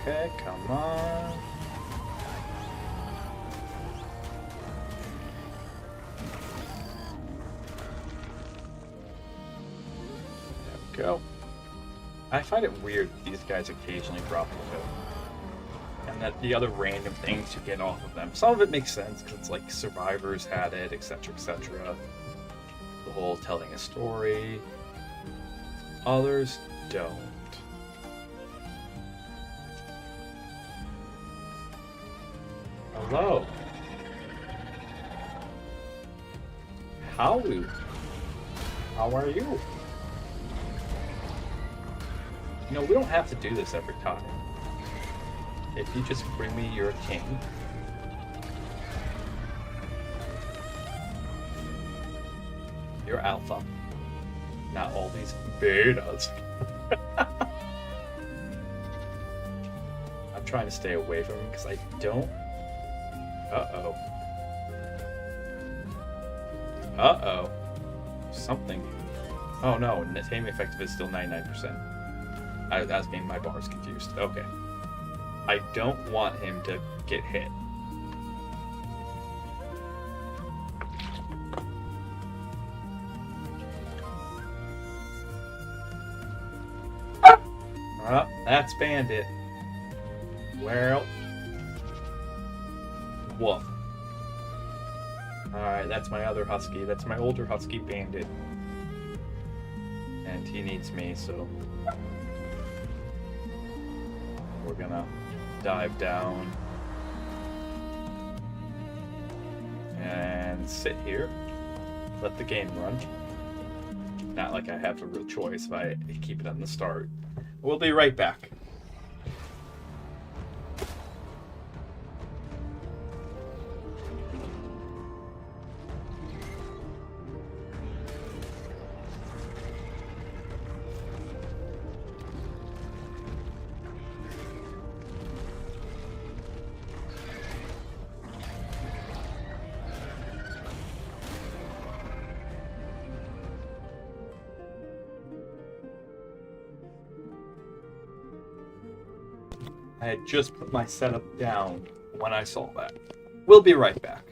Okay, come on. There we go. I find it weird that these guys occasionally drop the code. And that the other random things you get off of them. Some of it makes sense because it's like survivors had it, etc., etc. The whole telling a story. Others don't. Hello. How are you? You know, we don't have to do this every time. If you just bring me your king. You're alpha. Not all these betas. I'm trying to stay away from him because I don't. Uh-oh. Uh-oh. Something. Oh no, taming effective is still 99%. I was getting my bars confused. Okay. I don't want him to get hit. That's Bandit. Well. Woof. Alright, that's my other husky. That's my older husky, Bandit. And he needs me, so we're gonna dive down and sit here. Let the game run. Not like I have a real choice if I keep it on the start. We'll be right back. I had just put my setup down when I saw that. We'll be right back.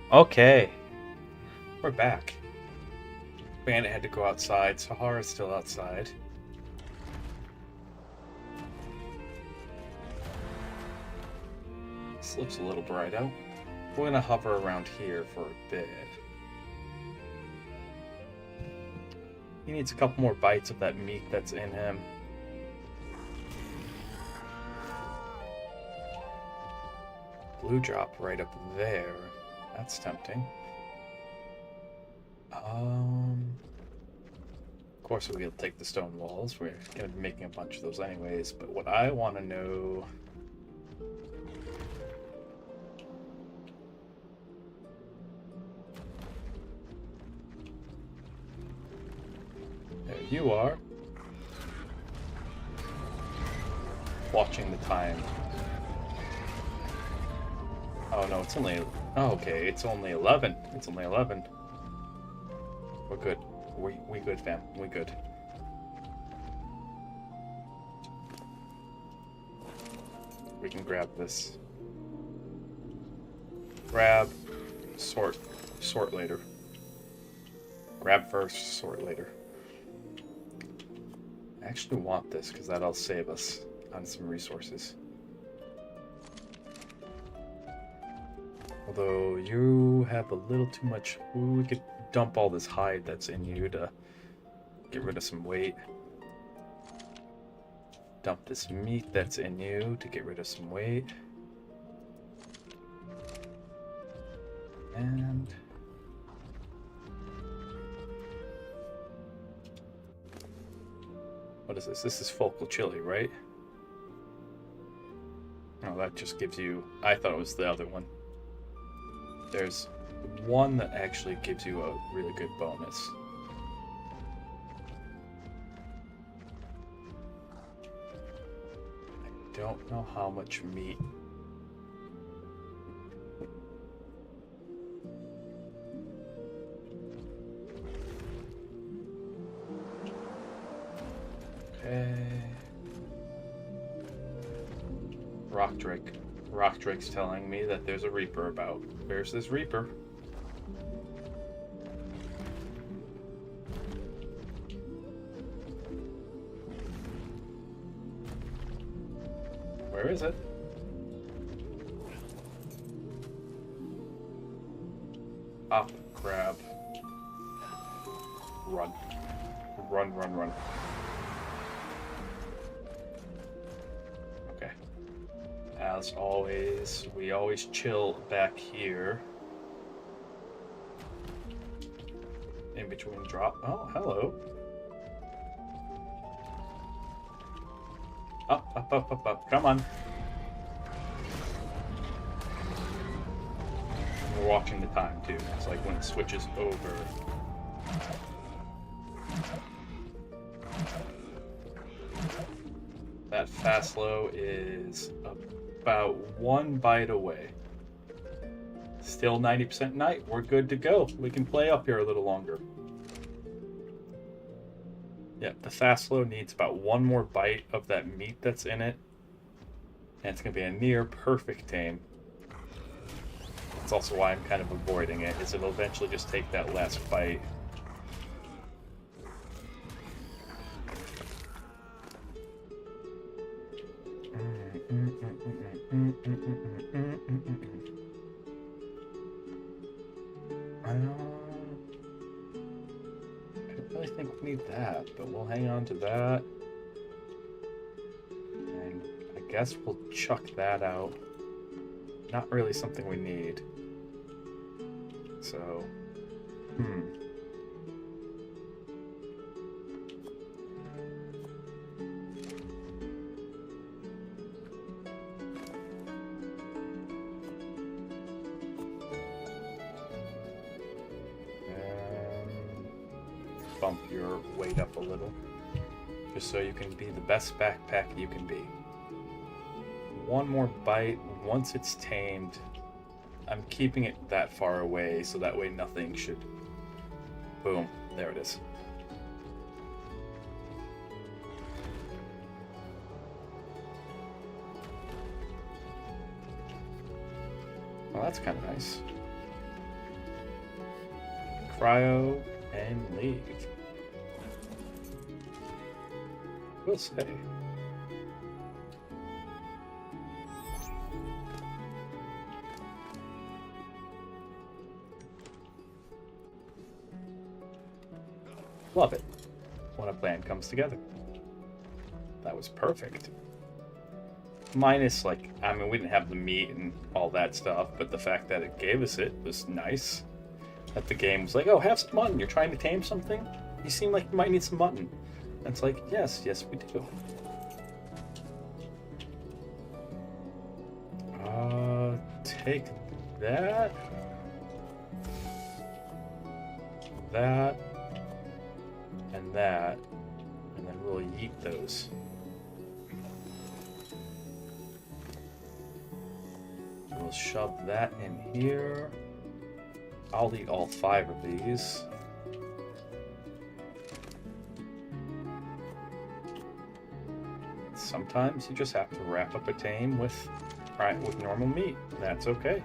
Okay, we're back. Bandit had to go outside. Sahara's still outside. This looks a little bright out. We're gonna hover around here for a bit. He needs a couple more bites of that meat that's in him. Blue drop right up there. That's tempting. Of course we'll take the stone walls. We're gonna be making a bunch of those anyways, but what I want to know... There you are. Watching the time. Oh no, it's only... Oh, okay, it's only 11. It's only 11. We're good. We good, fam. We good. We can grab this. Grab, sort later. Grab first, sort later. I actually want this because that'll save us on some resources. Although you have a little too much. Ooh, we could dump all this hide that's in you to get rid of some weight. Dump this meat that's in you to get rid of some weight. And what is this? This is focal chili, right? Oh, that just gives you... I thought it was the other one. There's one that actually gives you a really good bonus. I don't know how much meat. Okay. Rock Drake's telling me that there's a Reaper about. Where's this Reaper? Where is it? Up, grab. Run. Run, run, run. Okay. As always, we always chill back here. In between drop. Oh, hello. Up, up, up, up, up. Come on. We're watching the time too. It's like when it switches over. That fast low is about one bite away. Still 90% night. We're good to go. We can play up here a little longer. Yep, the fast low needs about one more bite of that meat that's in it. And it's going to be a near perfect tame. That's also why I'm kind of avoiding it, is it'll eventually just take that last bite. I don't really think we need that, but we'll hang on to that. And I guess we'll chuck that out. Not really something we need. So, bump your weight up a little, just so you can be the best backpack you can be. One more bite. Once it's tamed, I'm keeping it that far away so that way nothing should... Boom. There it is. Well, that's kind of nice. cryo and leave. We'll say. Love it when a plan comes together. That was perfect. Minus, like, I mean, we didn't have the meat and all that stuff, but the fact that it gave us it was nice. That the game was like, oh, have some mutton. You're trying to tame something? You seem like you might need some mutton. And it's like, yes, we do. Take that. That. And that. And then we'll yeet those. We'll shove that in here. I'll eat all 5 of these. Sometimes you just have to wrap up a tame with normal meat. That's okay.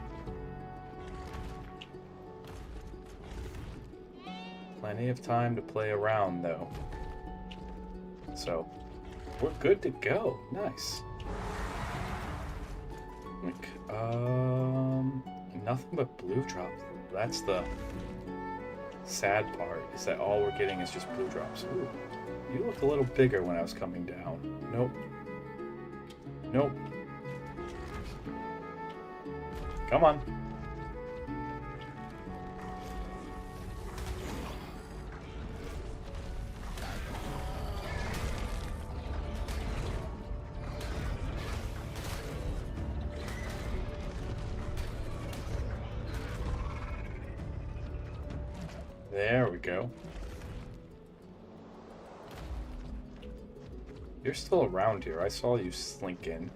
Plenty of time to play around, though. So, we're good to go. Nice. Like, nothing but blue drops. That's the sad part, is that all we're getting is just blue drops. Ooh, you look a little bigger when I was coming down. Nope. Nope. Come on. There we go. You're still around here. I saw you slink in.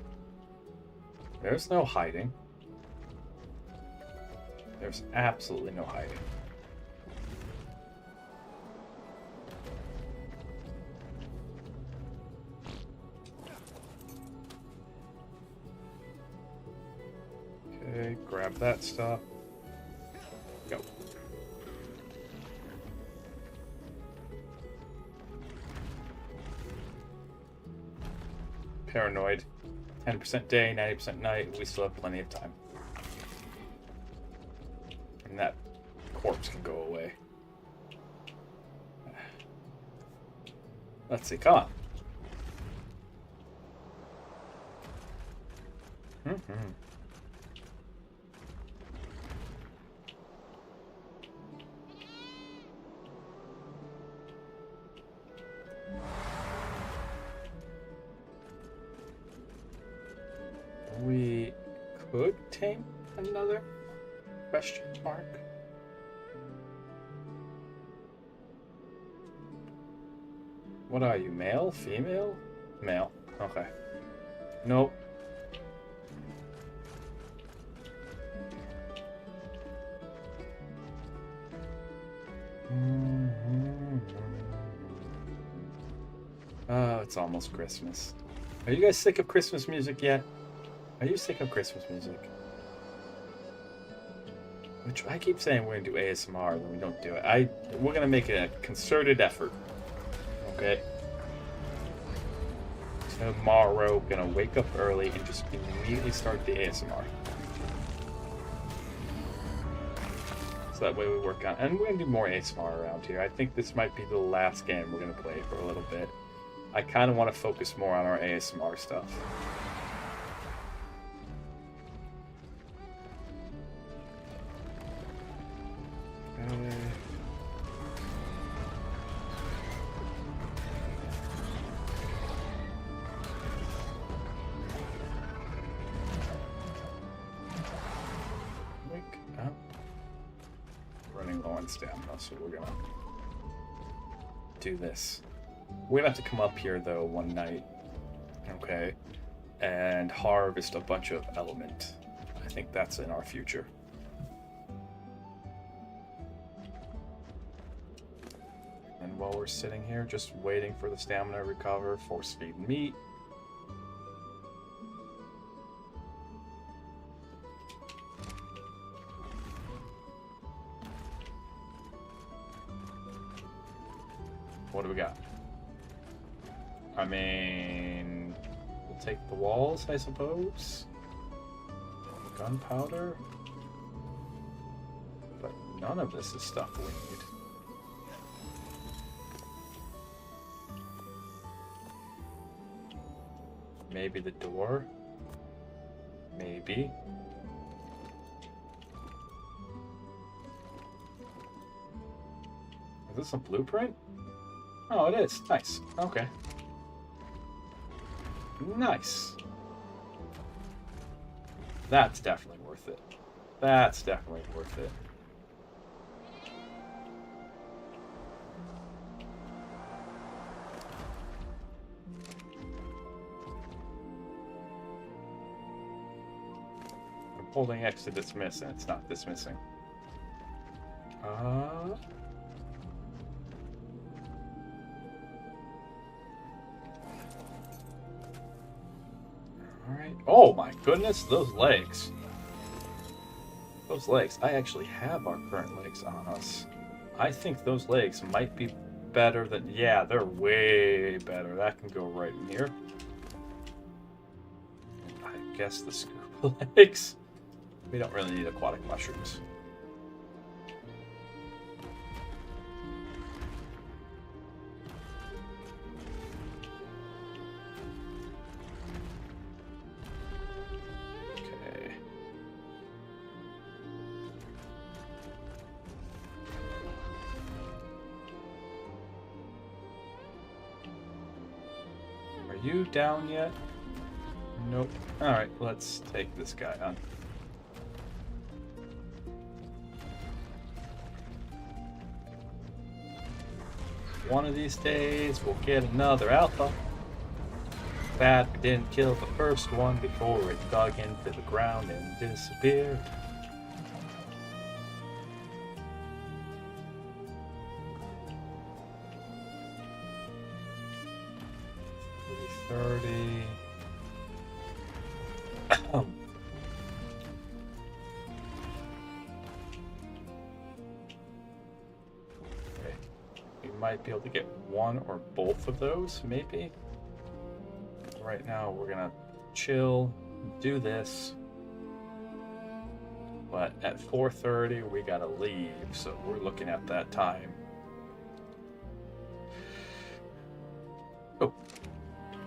There's no hiding. There's absolutely no hiding. Okay, grab that stuff. Go. Paranoid. 10% day, 90% night. We still have plenty of time. And that corpse can go away. Let's see. Come on. We could tame another question mark. What are you, male? Female? Male. Okay. Nope. Oh, it's almost Christmas. Are you guys sick of Christmas music yet? Are you sick of Christmas music? Which I keep saying we're gonna do ASMR, then we don't do it. We're gonna make a concerted effort. Okay. Tomorrow, gonna wake up early and just immediately start the ASMR. So that way we work on, and we're gonna do more ASMR around here. I think this might be the last game we're gonna play for a little bit. I kind of want to focus more on our ASMR stuff. Running low on stamina, so we're gonna do this. We're gonna have to come up here though one night, okay, and harvest a bunch of element. I think that's in our future. And while we're sitting here, just waiting for the stamina to recover, force feed meat. What do we got? I mean, we'll take the walls, I suppose. Gunpowder. But none of this is stuff we need. Maybe the door. Maybe. Is this a blueprint? Oh, it is. Nice. Okay. Nice. That's definitely worth it. That's definitely worth it. I'm holding X to dismiss and it's not dismissing. Alright. Oh my goodness, those legs. Those legs. I actually have our current legs on us. I think those legs might be better than... Yeah, they're way better. That can go right in here. I guess the scuba legs. We don't really need aquatic mushrooms. Are you down yet? Nope. Alright, let's take this guy on. One of these days, we'll get another alpha. Bad we didn't kill the first one before it dug into the ground and disappeared. Might be able to get one or both of those, maybe. Right now, we're gonna chill, do this. But at 4:30, we gotta leave, so we're looking at that time. Oh,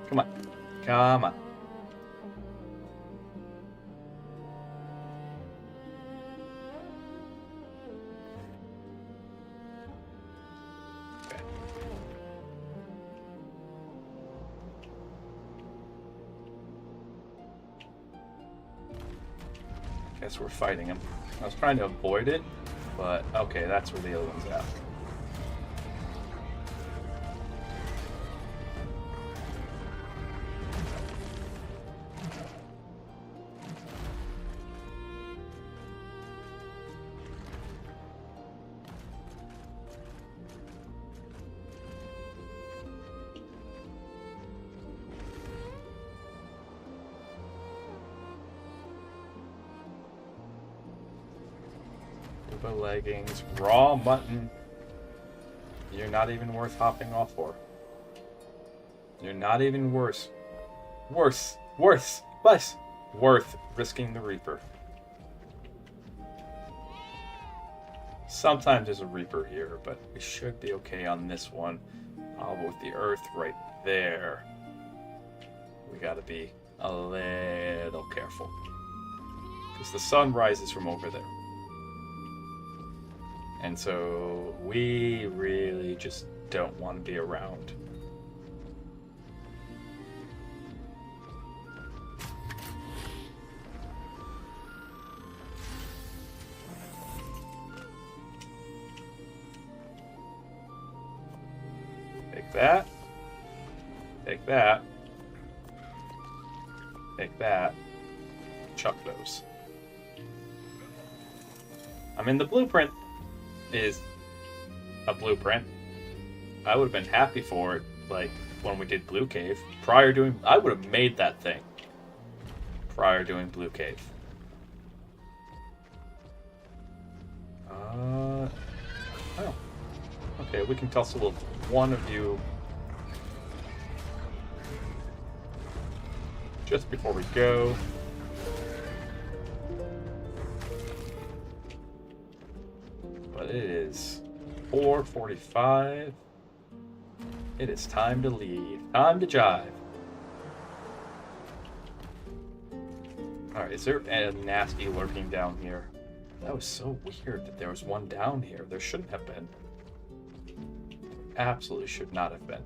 come on, come on. Guess we're fighting him. I was trying to avoid it, but okay, that's where the other one's at. Leggings, raw mutton. You're not even worth hopping off for. You're not even worth risking the Reaper. Sometimes there's a Reaper here, but we should be okay on this one. With the earth right there, we gotta be a little careful because the sun rises from over there. And so we really just don't want to be around. Take that. Take that. Take that. Chuck those. I mean, the blueprint is a blueprint. I would have been happy for it, like when we did Blue Cave. I would have made that thing prior doing Blue Cave. Oh, Okay, we can tussle with one of you just before we go. But it is 4:45. It is time to leave. Time to jive. Alright, is there a nasty lurking down here? That was so weird that there was one down here. There shouldn't have been. Absolutely should not have been.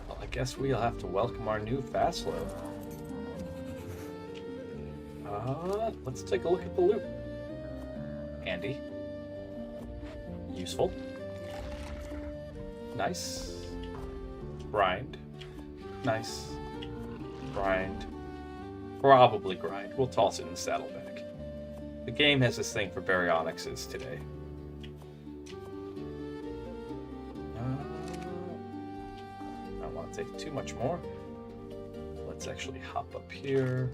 Well, I guess we'll have to welcome our new Fastlow. Let's take a look at the loot. Handy. Useful. Nice. Grind. Nice. Grind. Probably grind. We'll toss it in the saddlebag. The game has this thing for baryonyxes today. I don't want to take too much more. Let's actually hop up here.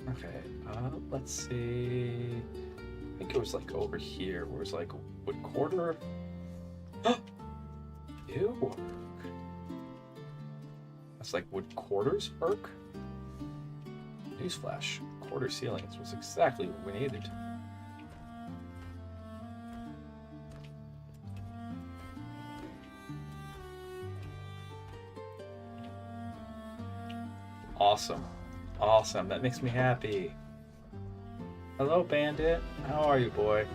Okay, let's see. I think it was like over here where it was like wood quarter. Ew. That's like wood quarters work. Newsflash. Quarter ceilings was exactly what we needed. Awesome. Awesome. That makes me happy. Hello, Bandit. How are you, boy?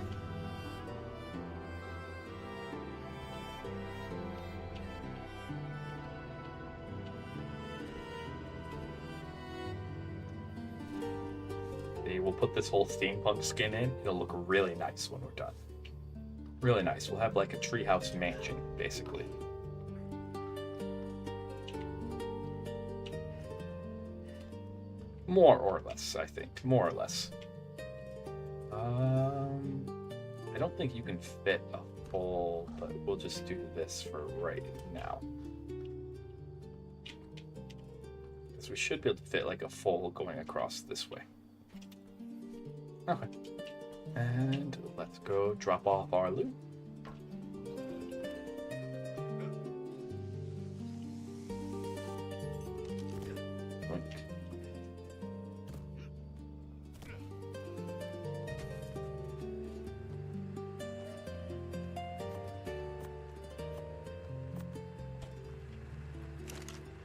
We'll put this whole steampunk skin in. It'll look really nice when we're done. Really nice. We'll have like a treehouse mansion, basically. More or less, I think. More or less. I don't think you can fit a full, but we'll just do this for right now. Because we should be able to fit like a full going across this way. Okay. And let's go drop off our loot.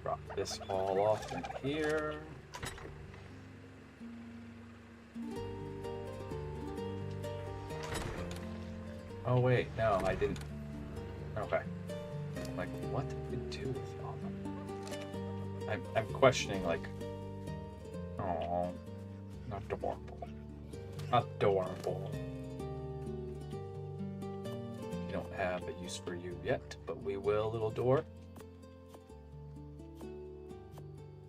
Drop this all off in here. Oh wait, no, I didn't. Okay. Like, what did we do with all of them? I'm questioning, like, oh, not adorable. Adorable. We don't have a use for you yet, but we will, little door.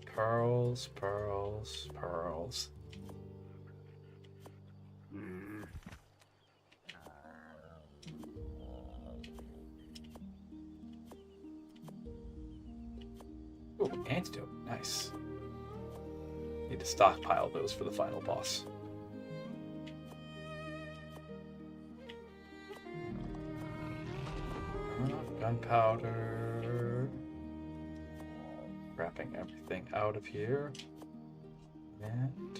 Pearls, pearls, pearls. Ooh, antidote. Nice. Need to stockpile those for the final boss. Gunpowder. Wrapping everything out of here. And...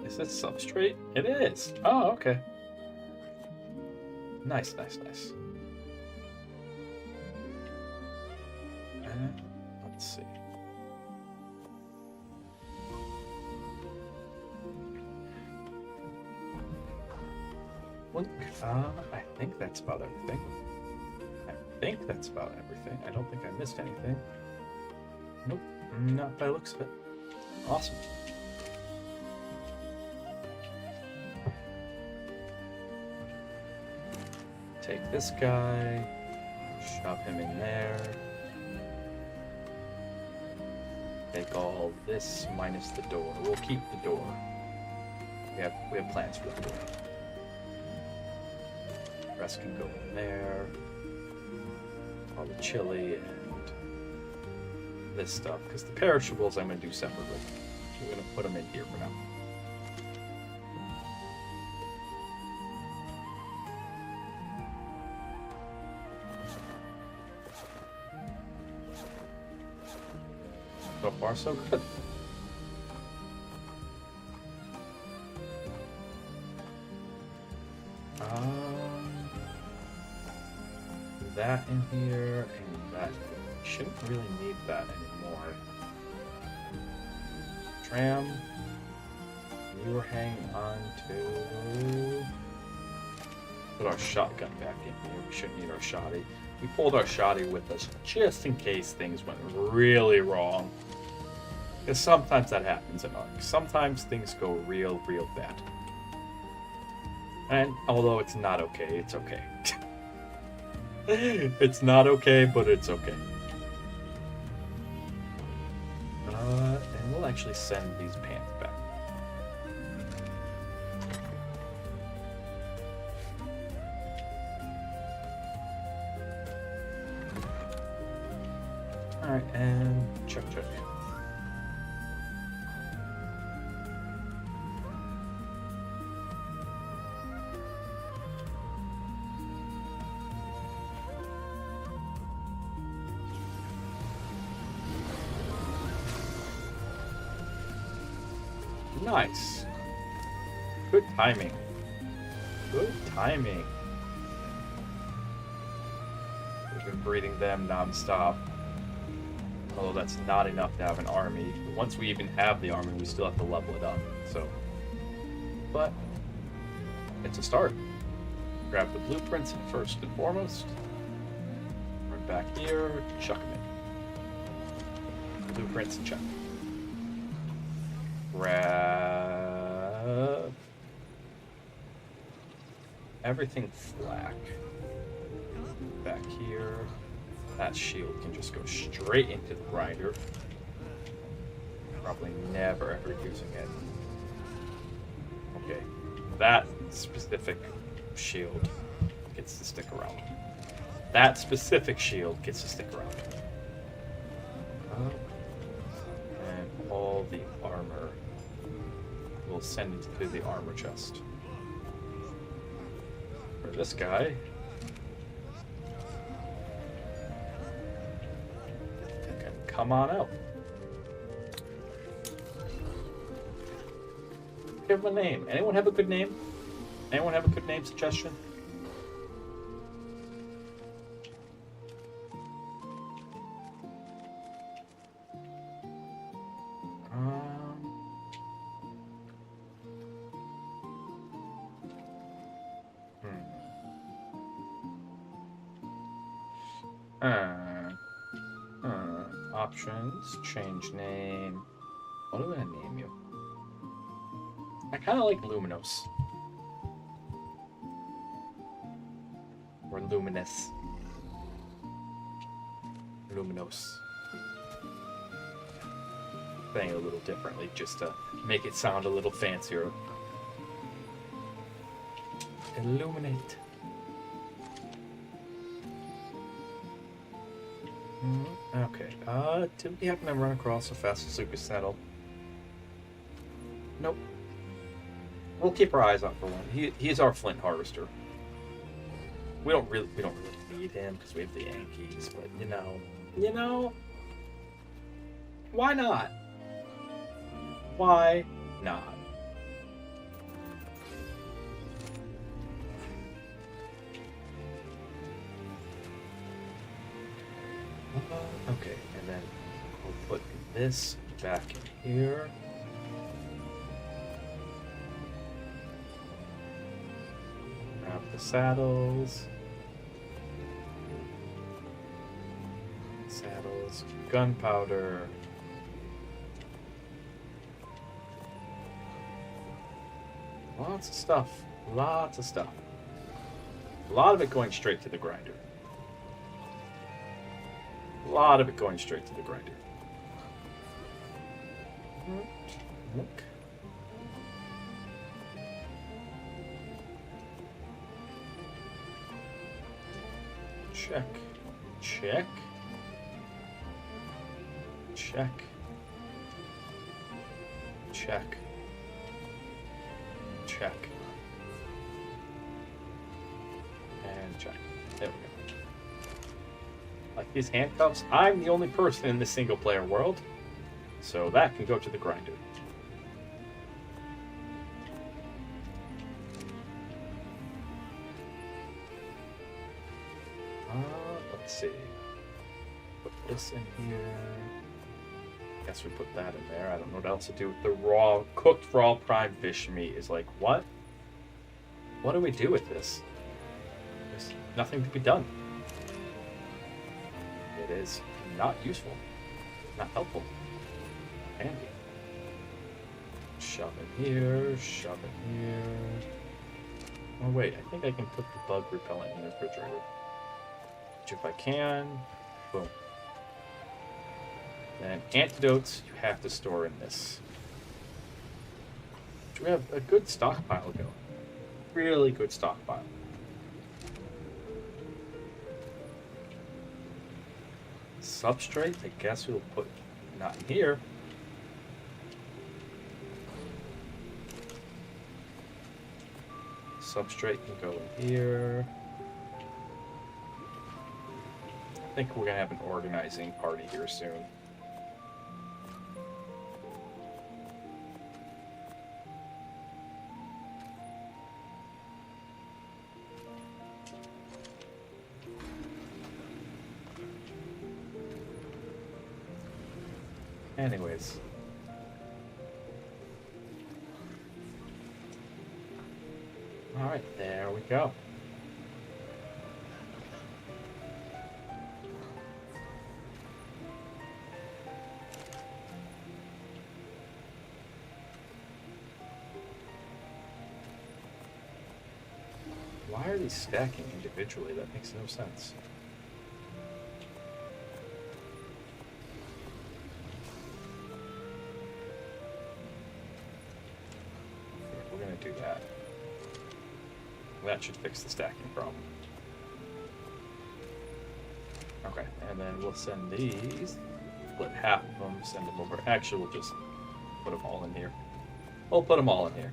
is this substrate? It is. Oh, okay. Nice, nice, nice. And let's see. Look, I think that's about everything. I think that's about everything. I don't think I missed anything. Nope, not by the looks of it. Awesome. Take this guy, shove him in there. Take all this minus the door. We'll keep the door. We have plans for the door. The rest can go in there. All the chili and this stuff. Because the perishables I'm going to do separately. We're going to put them in here for now. So far, so good. That in here, and that. Shouldn't really need that anymore. Tram, you were hanging on to... Put our shotgun back in here. We shouldn't need our shoddy. We pulled our shoddy with us just in case things went really wrong. Because sometimes that happens in ARK. Sometimes things go real bad. And although it's not okay, it's okay. It's not okay, but it's okay. And we'll actually send these pants back. Alright, and check. Nice. Good timing. Good timing. We've been breeding them non-stop. Although that's not enough to have an army. Once we even have the army, we still have to level it up. So, but it's a start. Grab the blueprints first and foremost. Run back here, chuck them in. Blueprints, check. Grab everything flak. Back here. That shield can just go straight into the grinder. Probably never ever using it. Okay, that specific shield gets to stick around. That specific shield gets to stick around. And all the armor will send it to the armor chest. For this guy. Come on out. Give him a name. Anyone have a good name? Anyone have a good name suggestion? Options, change name. What do I name you? I kind of like Luminos. Or Luminous. Luminos. Saying it a little differently just to make it sound a little fancier. Illuminate. Okay, did we happen to run across a fast super saddle? Nope. We'll keep our eyes out for one. He's our flint harvester. We don't really need him because we have the Yankees, but you know, why not? Why not? Okay, and then we'll put this back in here. Grab the saddles. Saddles, gunpowder. Lots of stuff. Lots of stuff. A lot of it going straight to the grinder. A lot of it going straight to the grinder. Look. Check. Check. Check. Check. Check. And check. There we go. Like these handcuffs, I'm the only person in this single player world, so that can go to the grinder. Let's see. Put this in here. Guess we put that in there. I don't know what else to do with the raw, cooked raw prime fish meat. Is like, what? What do we do with this? There's nothing to be done. It is not useful. Not helpful. Handy. Shove in here, shove in here. Oh wait, I think I can put the bug repellent in the refrigerator. Which if I can, boom. And antidotes you have to store in this. We have a good stockpile going. Really good stockpile. Substrate, I guess we'll put not in here. Substrate can go in here. I think we're gonna have an organizing party here soon. Anyways. Alright, there we go. Why are these stacking individually? That makes no sense. We're gonna do that. That should fix the stacking problem. Okay, and then we'll send these, split half of them, send them over. Actually, we'll just put them all in here. We'll put them all in here.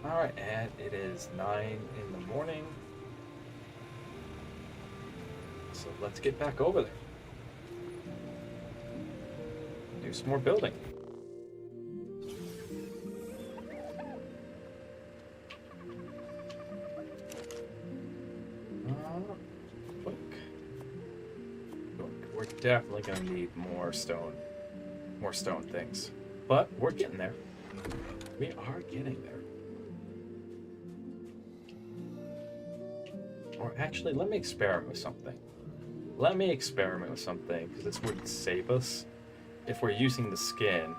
Alright, and it is 9 in the morning. So let's get back over there. Do some more building. We're definitely going to need more stone things. But we're getting there. We are getting there. Or actually, let me experiment with something. Because this would save us if we're using the skin.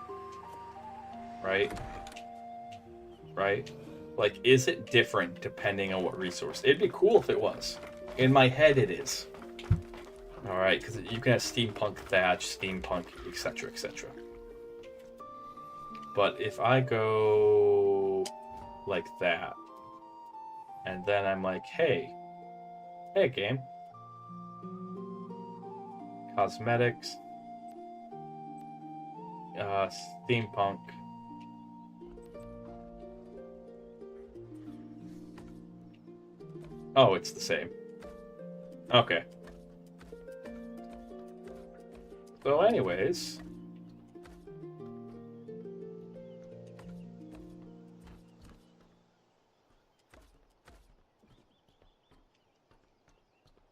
Right? Right? Like, is it different depending on what resource? It'd be cool if it was. In my head, it is. Alright, because you can have steampunk thatch, steampunk, etc., etc. But if I go like that, and then I'm like, hey game, cosmetics, steampunk, oh, it's the same. Okay. So anyways,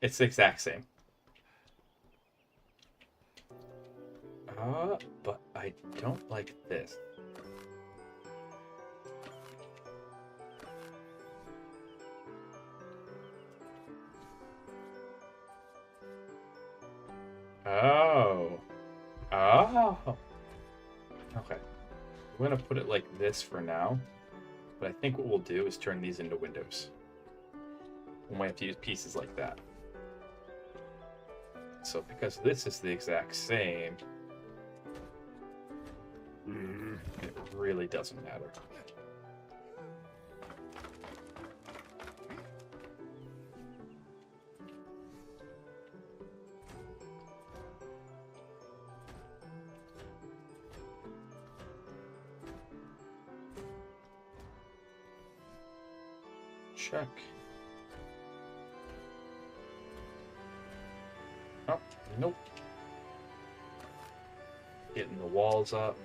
it's the exact same. But I don't like this. Oh. Okay. I'm gonna put it like this for now. But I think what we'll do is turn these into windows. We might have to use pieces like that. So because this is the exact same, it really doesn't matter. Check. Oh, nope. Getting the walls up.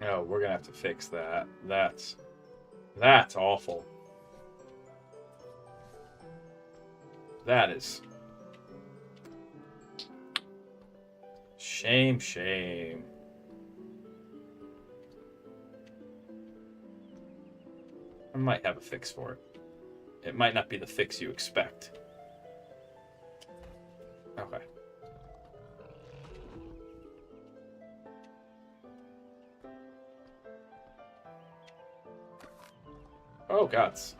Oh, we're gonna have to fix that. That's awful. That is shame, shame. I might have a fix for it. It might not be the fix you expect. Okay. Oh, gods.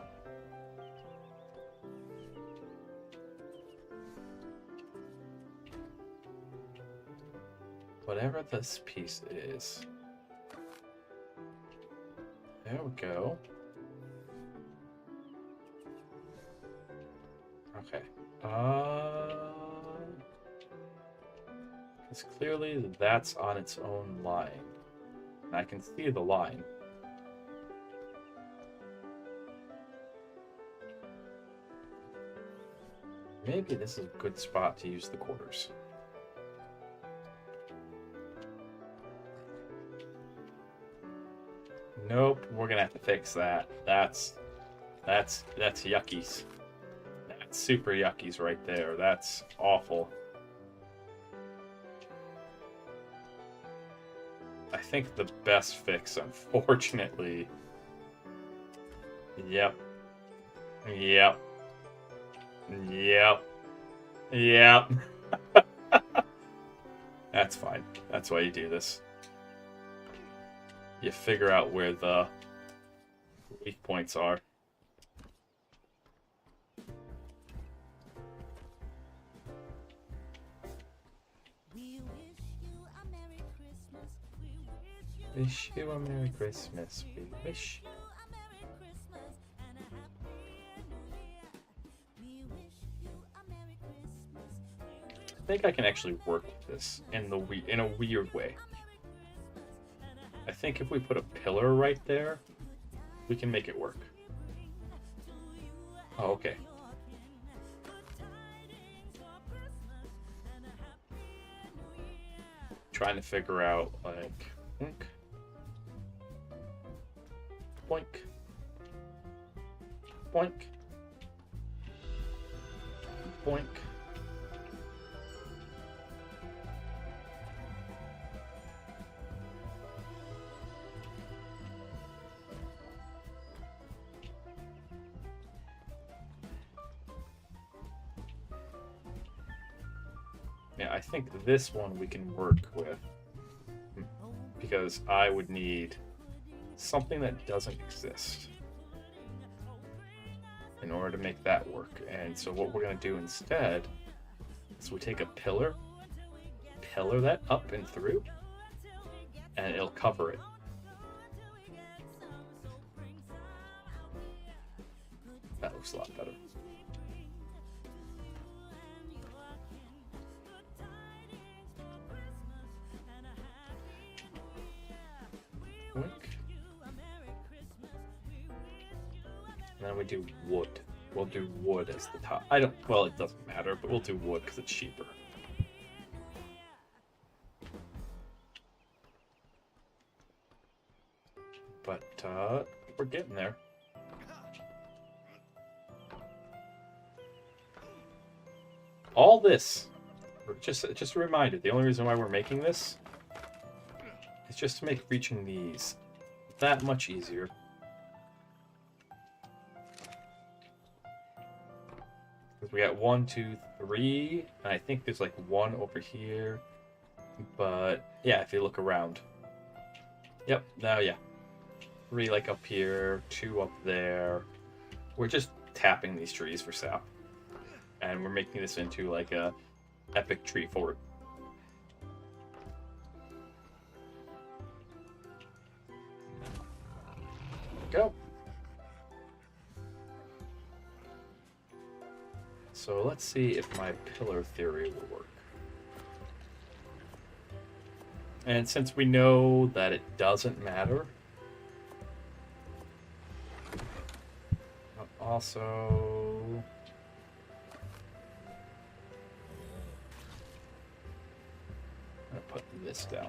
Whatever this piece is. There we go. Okay. Because clearly that's on its own line. And I can see the line. Maybe this is a good spot to use the quarters. Nope, we're gonna have to fix that. That's yuckies. That's super yuckies right there. That's awful. I think the best fix, unfortunately. Yep. Yep. Yep. Yep. That's fine. That's why you do this. You figure out where the weak points are. Wish you a Merry Christmas. We wish. I think I can actually work with this in a weird way. I think if we put a pillar right there, we can make it work. Oh, okay. Trying to figure out, like, boink, boink, boink. Yeah, I think this one we can work with, because I would need something that doesn't exist in order to make that work. And so what we're going to do instead is we take a pillar that up and through, and it'll cover it. That looks a lot better. And then we do wood. We'll do wood as the top. Well, it doesn't matter, but we'll do wood because it's cheaper. But, we're getting there. All this, just a reminder, the only reason why we're making this is just to make reaching these that much easier. Because we got 1, 2, 3, and I think there's like 1 over here. But yeah, if you look around. Yep, now yeah. 3 like up here, 2 up there. We're just tapping these trees for sap. And we're making this into like a epic tree fort. Go. So let's see if my pillar theory will work. And since we know that it doesn't matter, also I'm gonna put this down.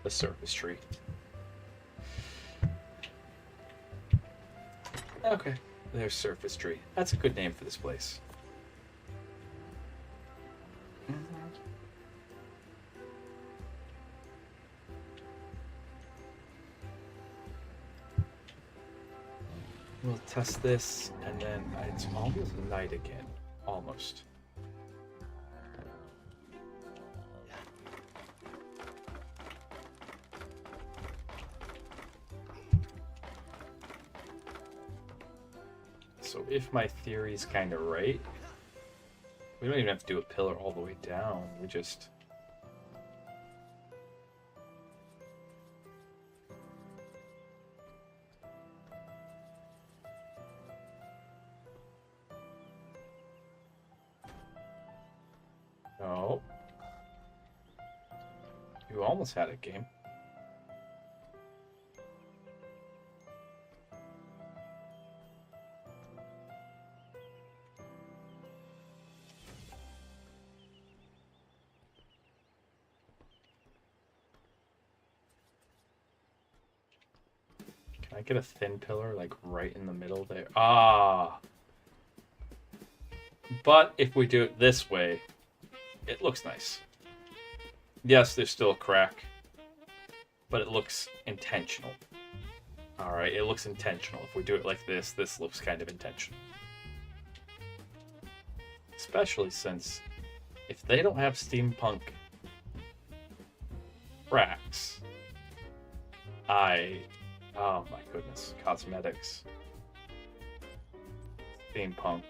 The surface tree. Okay, there's surface tree. That's a good name for this place. We'll test this, and then it's almost night again. Almost. So if my theory's kind of right, we don't even have to do a pillar all the way down. We just... No. You almost had it, game. Can I get a thin pillar, like, right in the middle there? Ah! But if we do it this way, it looks nice. Yes, there's still a crack, but it looks intentional. Alright, it looks intentional. If we do it like this looks kind of intentional. Especially since if they don't have steampunk cracks, oh my goodness, cosmetics, steampunk.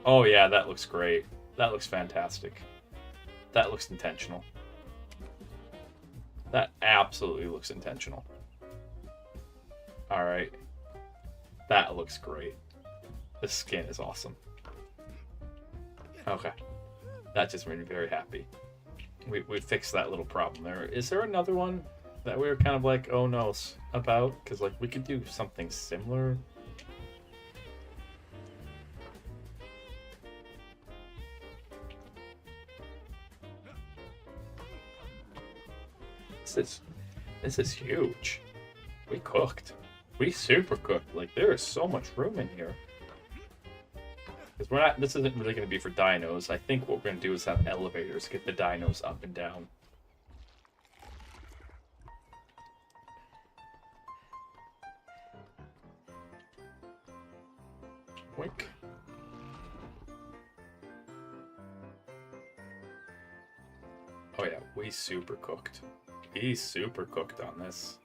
Oh yeah, that looks great. That looks fantastic. That looks intentional. That absolutely looks intentional. Alright. That looks great. The skin is awesome. Okay. That just made me very happy. We fixed that little problem there. Is there another one that we were kind of like, oh no, about? Because like we could do something similar. This is huge. We cooked. We super cooked. Like there is so much room in here. Because we're not. This isn't really going to be for dinos. I think what we're going to do is have elevators get the dinos up and down. Wink. Oh yeah, we super cooked. He's super cooked on this.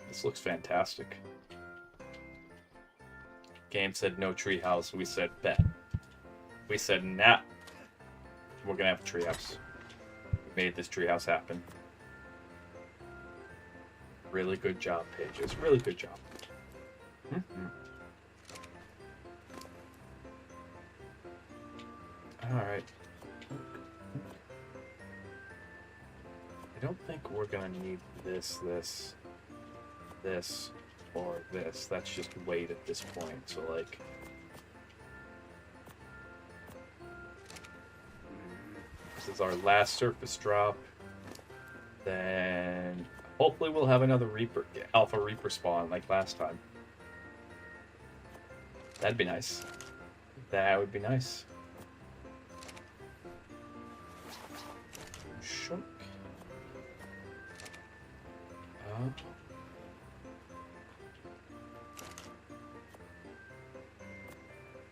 This looks fantastic. Game said no treehouse. We said bet. We said nah. We're gonna have a treehouse. We made this treehouse happen. Really good job, Pages. Really good job. Alright. I don't think we're gonna need this, or this. That's just weight at this point. So like, this is our last surface drop. Then hopefully we'll have another Reaper, Alpha Reaper spawn like last time. That'd be nice. That would be nice. Shunk. Up.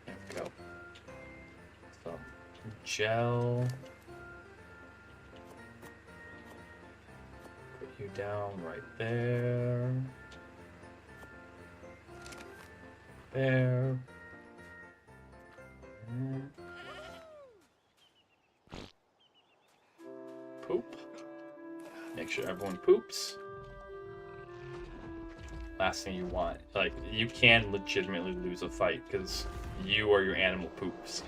There we go. Some gel. Put you down right there. There. Poop. Make sure everyone poops. Last thing you want. Like, you can legitimately lose a fight because you or your animal poops.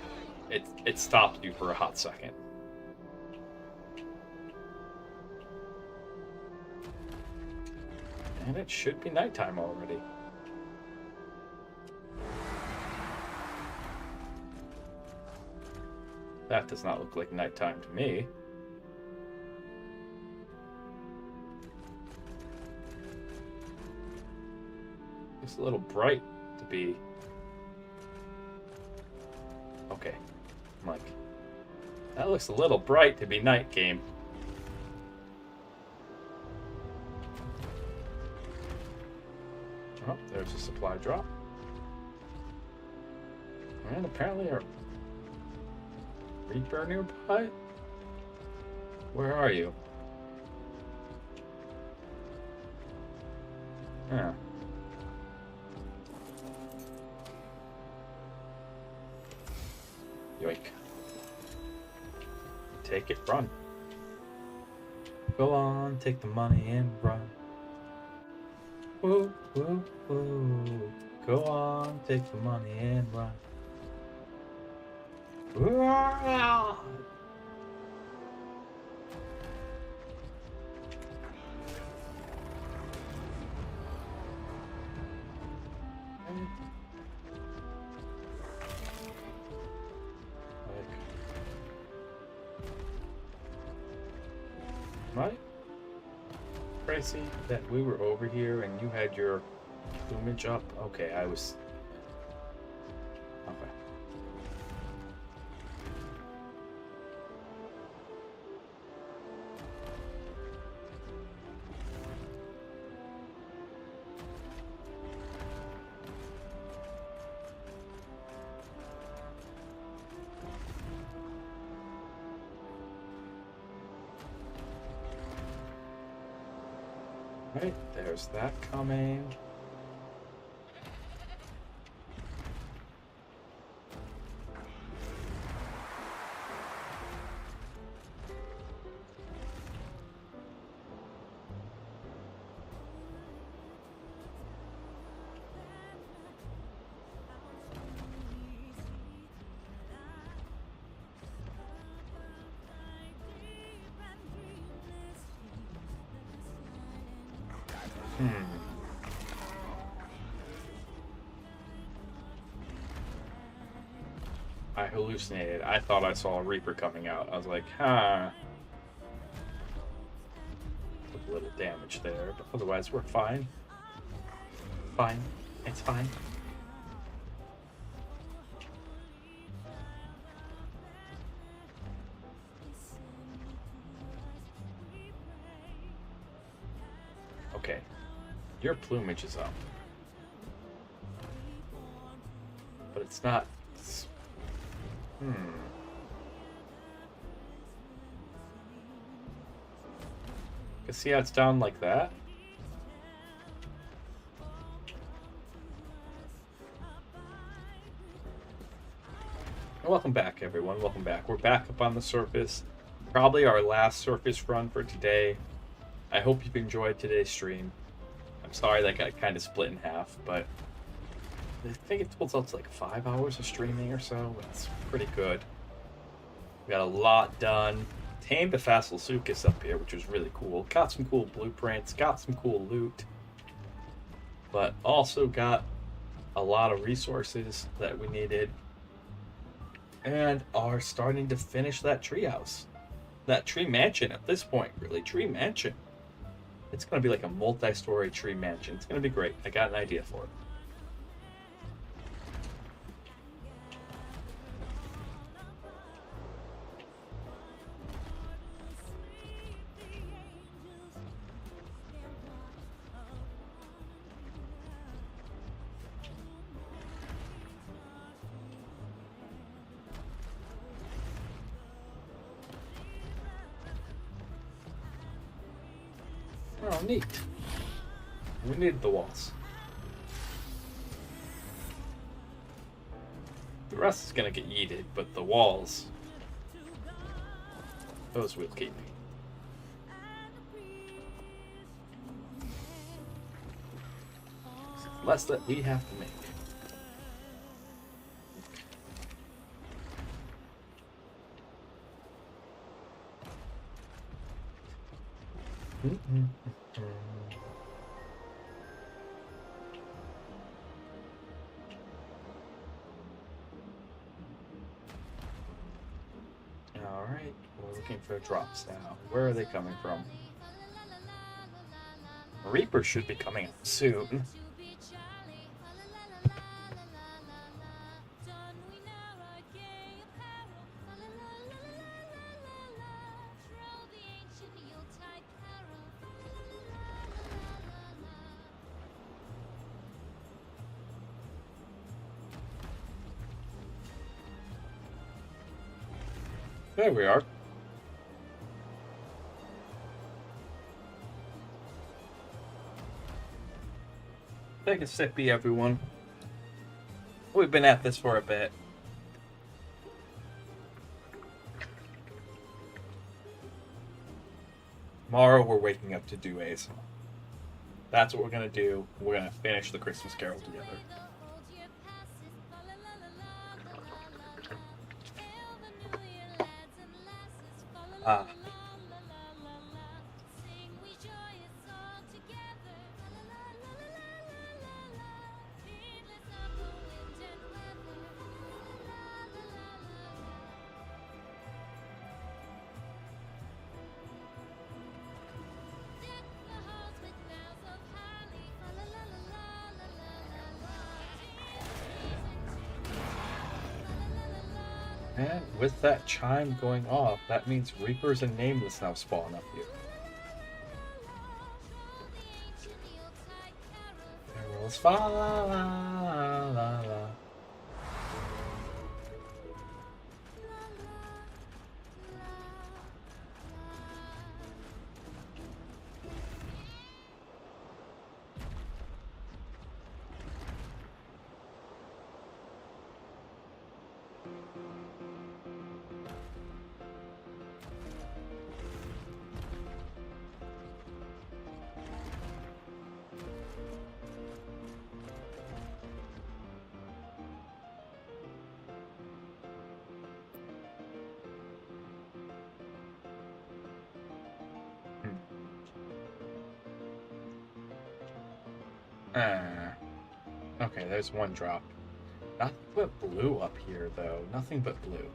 It stops you for a hot second. And it should be nighttime already. That does not look like nighttime to me. It's a little bright to be. Okay, Mike. That looks a little bright to be night game. Oh, there's a supply drop. And apparently our Reaper nearby? Where are you? Huh. Yoink. Take it, run. Go on, take the money and run. Woo, woo, woo. Go on, take the money and run. Right. Crazy that we were over here and you had your plumage up. Okay, I was. Okay. Right, there's that coming. I hallucinated. I thought I saw a Reaper coming out. I was like, huh. Took a little damage there, but otherwise we're fine. Fine. It's fine. Okay. Your plumage is up. But it's not... You see how it's down like that? Welcome back, everyone. Welcome back. We're back up on the surface. Probably our last surface run for today. I hope you've enjoyed today's stream. I'm sorry that got kind of split in half, but I think it totals out to like 5 hours of streaming or so. It's pretty good. We got a lot done. Tamed a Fasilsuchus up here, which was really cool. Got some cool blueprints, got some cool loot, but also got a lot of resources that we needed, and are starting to finish that treehouse. That tree mansion at this point, really. Tree mansion. It's going to be like a multi-story tree mansion. It's going to be great. I got an idea for it. Oh, neat. We needed the walls. The rest is gonna get yeeted, but the walls, those we'll keep. Less that we have to make. Alright, we're looking for drops now. Where are they coming from? Reapers should be coming up soon. There we are. Take a sippy, everyone. We've been at this for a bit. Tomorrow we're waking up to do ASMR. That's what we're gonna do. We're gonna finish the Christmas Carol together. Ah. And with that chime going off, that means Reapers and Nameless now spawn up here. Arrows fa la la la la. Okay, there's one drop. Nothing but blue up here, though. Nothing but blue.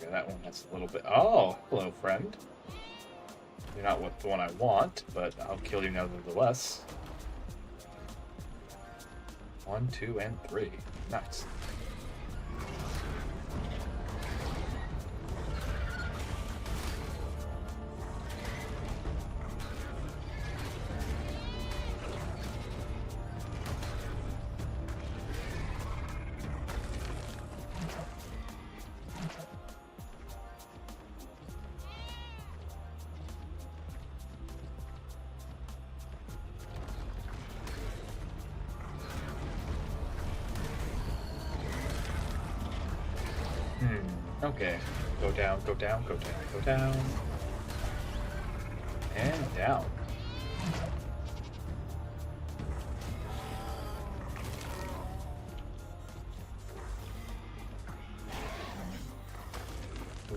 Yeah, that one has a little bit... Oh, hello, friend. You're not the one I want, but I'll kill you nevertheless. 1, 2, and 3. Nice. Okay. Go down, go down, go down, go down. And down.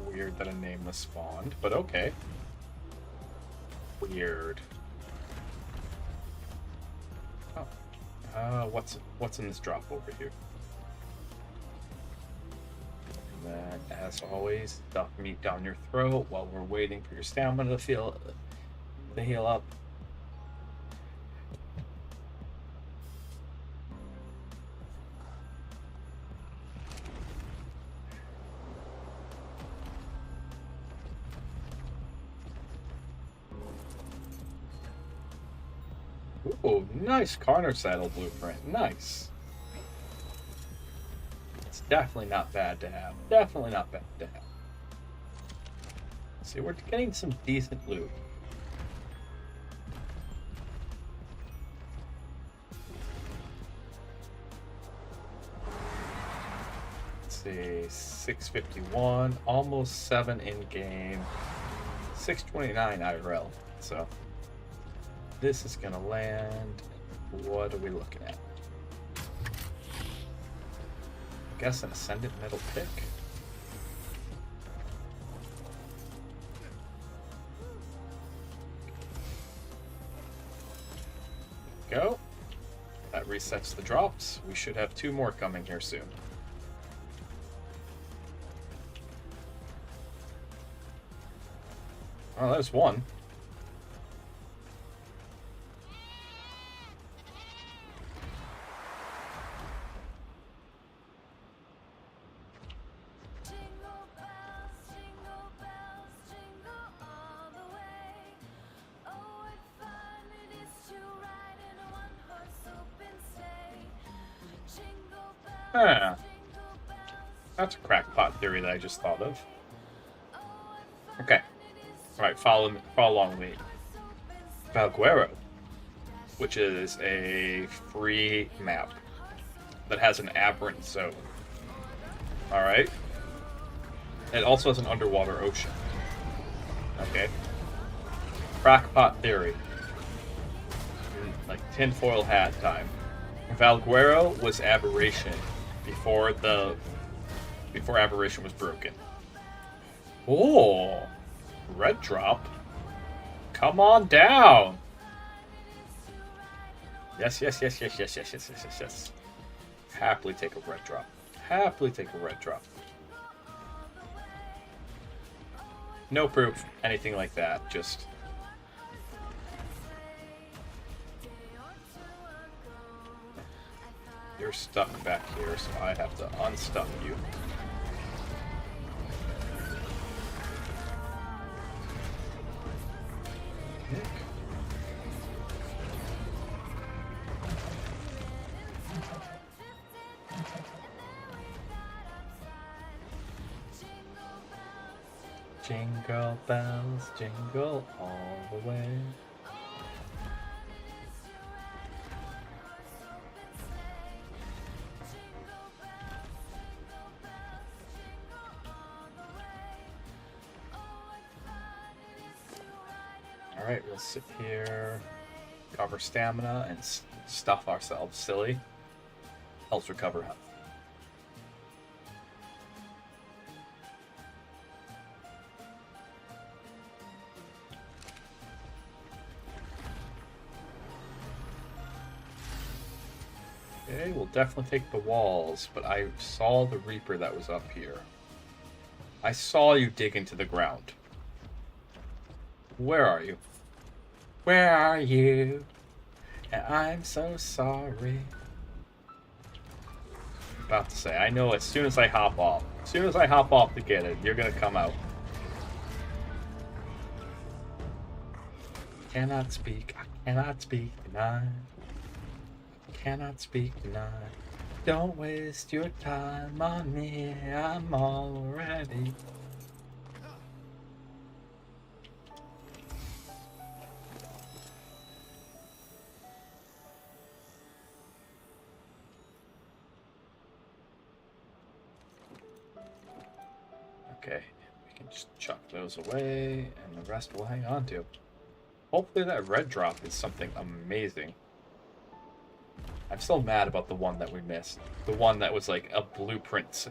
Weird that a nameless spawned, but okay. Weird. Oh. What's in this drop over here? Then, as always, stuff meat down your throat while we're waiting for your stamina to heal up. Ooh, nice Carner saddle blueprint. Nice. Let's Definitely not bad to have. Definitely not bad to have. See, we're getting some decent loot. Let's see, 651, almost 7 in game, 629 IRL. So this is gonna land. What are we looking at? I guess an Ascendant Metal Pick. Go. That resets the drops. We should have 2 more coming here soon. Oh, there's 1. Huh. That's a crackpot theory that I just thought of. Okay. Alright, follow along with me. Valguero, which is a free map that has an aberrant zone. Alright? It also has an underwater ocean. Okay? Crackpot theory. Like tinfoil hat time. Valguero was Aberration before Aberration was broken. Oh, red drop. Come on down. Yes. Happily take a red drop. Happily take a red drop. No proof, anything like that. Just. You're stuck back here, so I have to unstuck you. Jingle bells, jingle all the way. Alright, we'll sit here, cover stamina, and stuff ourselves silly. Helps recover health. Okay, we'll definitely take the walls, but I saw the Reaper that was up here. I saw you dig into the ground. Where are you? Where are you? And I'm so sorry. About to say, I know as soon as I hop off to get it, you're gonna come out. Cannot speak tonight. Cannot speak tonight. Don't waste your time on me, I'm all ready. Okay, we can just chuck those away, and the rest we'll hang on to. Hopefully that red drop is something amazing. I'm still mad about the one that we missed. The one that was like a blueprint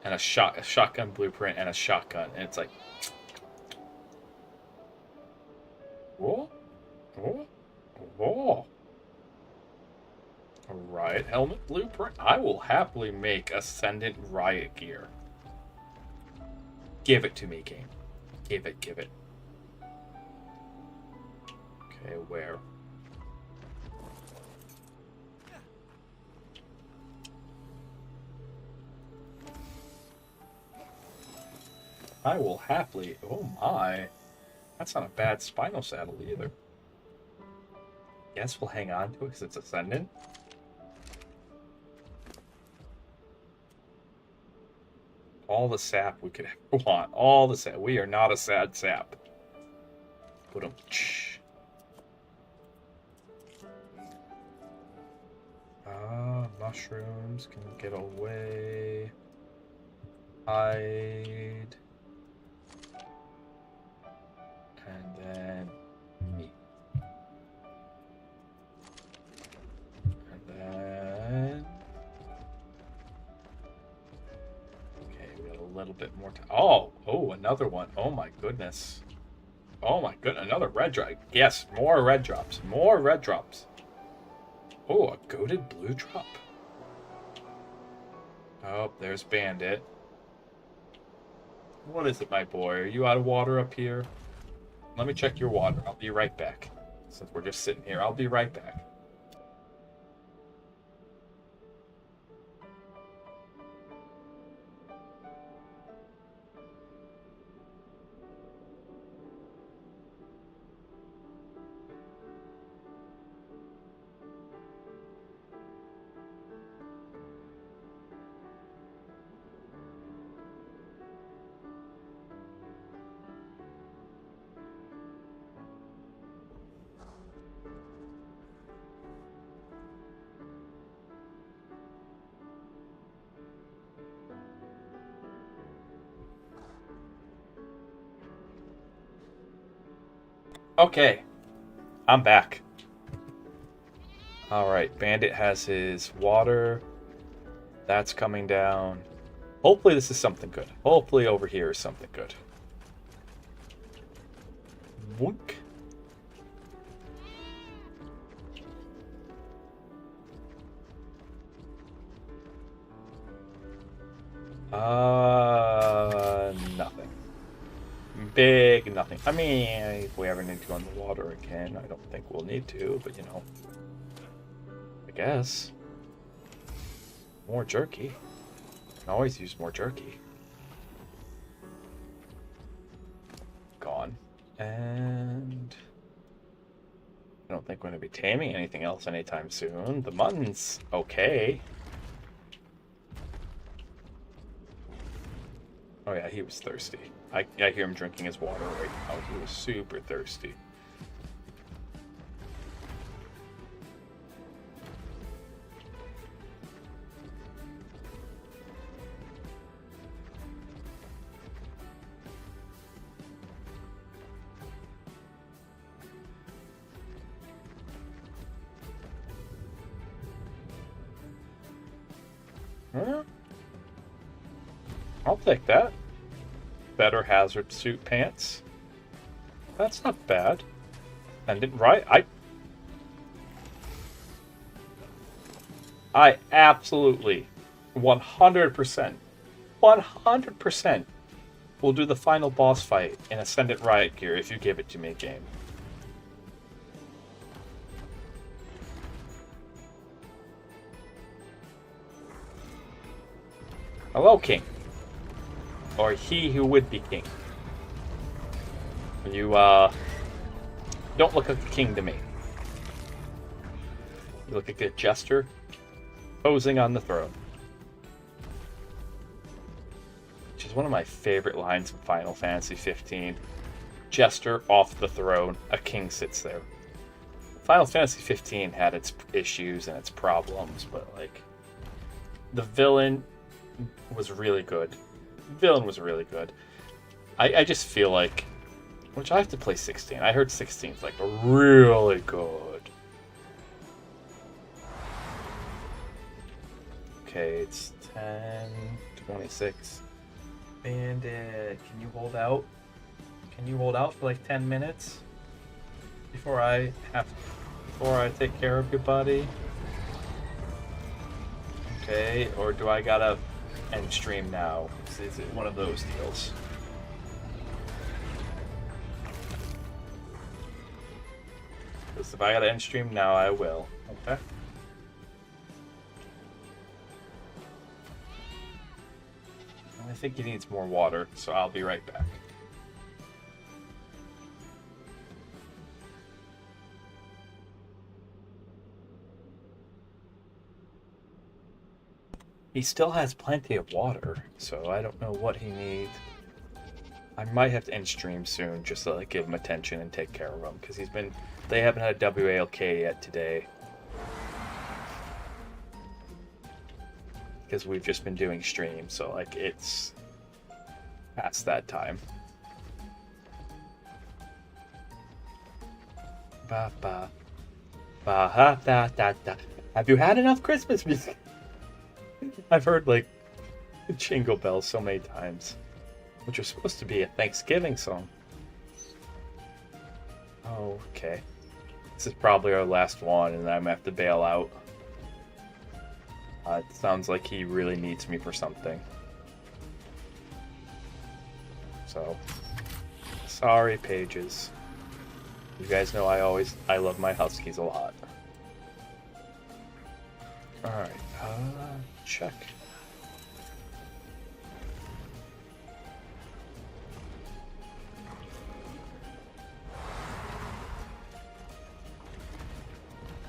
and a shotgun blueprint and a shotgun, and it's like, whoa, whoa, whoa. Riot helmet blueprint. I will happily make Ascendant riot gear. Give it to me, game. Give it. Okay, where? I will happily. Oh my. That's not a bad spinal saddle either. Guess we'll hang on to it because it's Ascendant. all the sap we could ever want. All the sap. We are not a sad sap. Put them. Mushrooms can get away. Hide. And then meat. And then... Okay, we got a little bit more time. Oh, another one. Oh my goodness. Oh my goodness, another red drop. Yes, more red drops. More red drops. Oh, a goated blue drop. Oh, there's Bandit. What is it, my boy? Are you out of water up here? Let me check your water. I'll be right back. Since we're just sitting here, I'll be right back. Okay, I'm back. Alright, Bandit has his water. That's coming down. Hopefully this is something good. Hopefully over here is something good. Boink. Nothing. Big nothing. I mean, if we ever need to go in the water again, I don't think we'll need to, but you know. I guess. More jerky. Can always use more jerky. Gone. And I don't think we're going to be taming anything else anytime soon. The mutton's okay. Oh yeah, he was thirsty. I hear him drinking his water right now. He was super thirsty. Huh? I'll take that. Better hazard suit pants. That's not bad. And it, right, I absolutely 100% will do the final boss fight in Ascendant Riot Gear if you give it to me, game. Hello, King. Or he who would be king. You, don't look like a king to me. You look like a jester posing on the throne. Which is one of my favorite lines in Final Fantasy 15. Jester off the throne, a king sits there. Final Fantasy 15 had its issues and its problems, but, like, the villain was really good. Villain was really good. I just feel like, which I have to play 16. I heard 16 is like really good. Okay, it's 10:26. Bandit, can you hold out? Can you hold out for like 10 minutes before I take care of your buddy? Okay, or do I gotta end stream now? Is it one of those deals? Because if I gotta end stream now, I will. Okay. I think he needs more water, so I'll be right back. He still has plenty of water, so I don't know what he needs. I might have to end stream soon just to like give him attention and take care of him because they haven't had a WALK yet today. Because we've just been doing streams, so like it's past that time. Ba ba ba ha da da da. Have you had enough Christmas music? I've heard like Jingle Bells so many times, which was supposed to be a Thanksgiving song. Oh, okay. This is probably our last one, and I'm gonna have to bail out. It sounds like he really needs me for something. So, sorry, Pages. You guys know I love my Huskies a lot. Alright, check.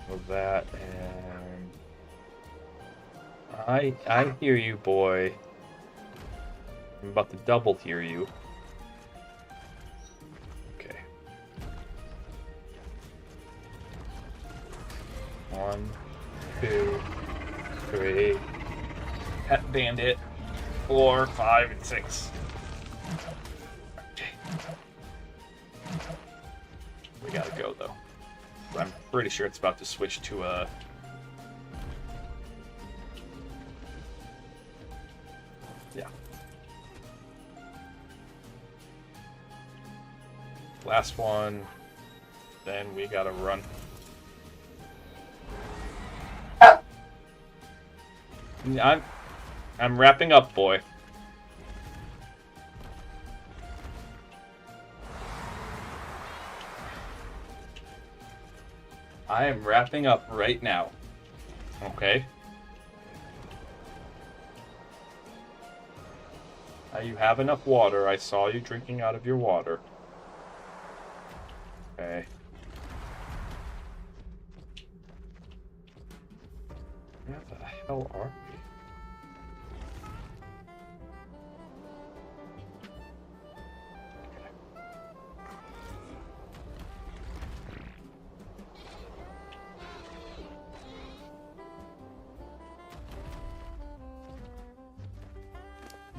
With that, and I hear you, boy. I'm about to double hear you. Okay. 1, 2, 3. Pet Bandit. 4, 5, and 6. Okay. We gotta go though. I'm pretty sure it's about to switch to a. Yeah. Last one. Then we gotta run. I'm wrapping up, boy. I am wrapping up right now. Okay. You have enough water. I saw you drinking out of your water. Okay. Where the hell are we?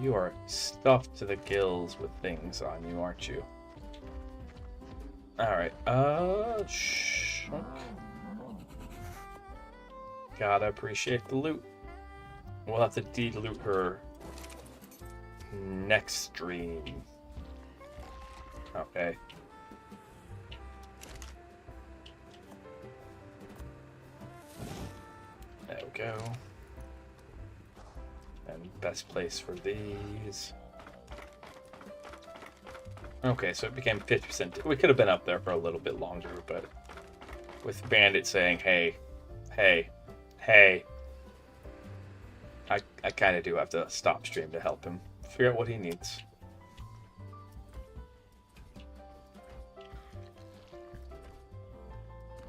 You are stuffed to the gills with things on you, aren't you? Alright, Shunk. Gotta appreciate the loot. We'll have to de-loot her next stream. Okay. There we go. And best place for these. Okay, so it became 50%. We could have been up there for a little bit longer, but with Bandit saying, hey, hey, hey, I kind of do have to stop stream to help him figure out what he needs.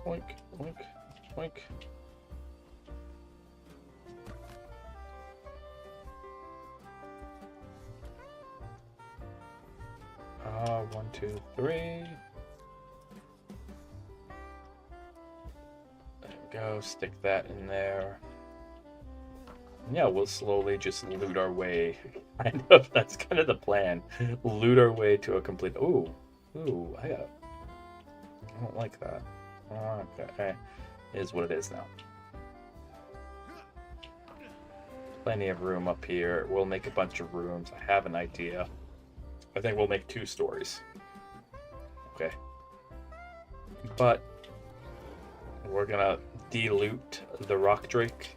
Oink, oink, oink. 1, 2, 3. There we go. Stick that in there. Yeah, we'll slowly just loot our way. Kind of. That's kind of the plan. Loot our way to a complete. Ooh, I don't like that. Okay, it is what it is now. Plenty of room up here. We'll make a bunch of rooms. I have an idea. I think we'll make 2 stories. Okay. But we're gonna de-loot the rock drake.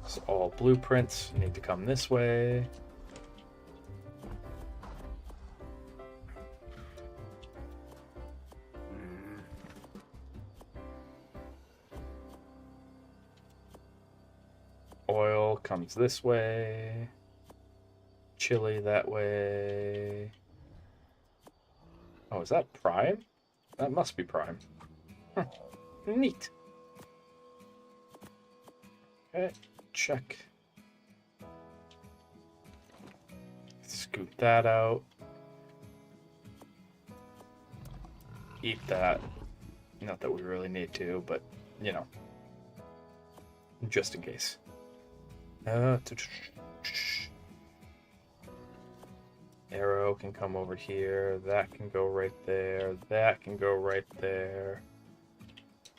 So all blueprints need to come this way. Oil comes this way. Chili that way. Oh, is that prime? That must be prime. Neat. Okay, check. Scoop that out. Eat that. Not that we really need to, but, you know, just in case. Arrow can come over here. That can go right there. That can go right there.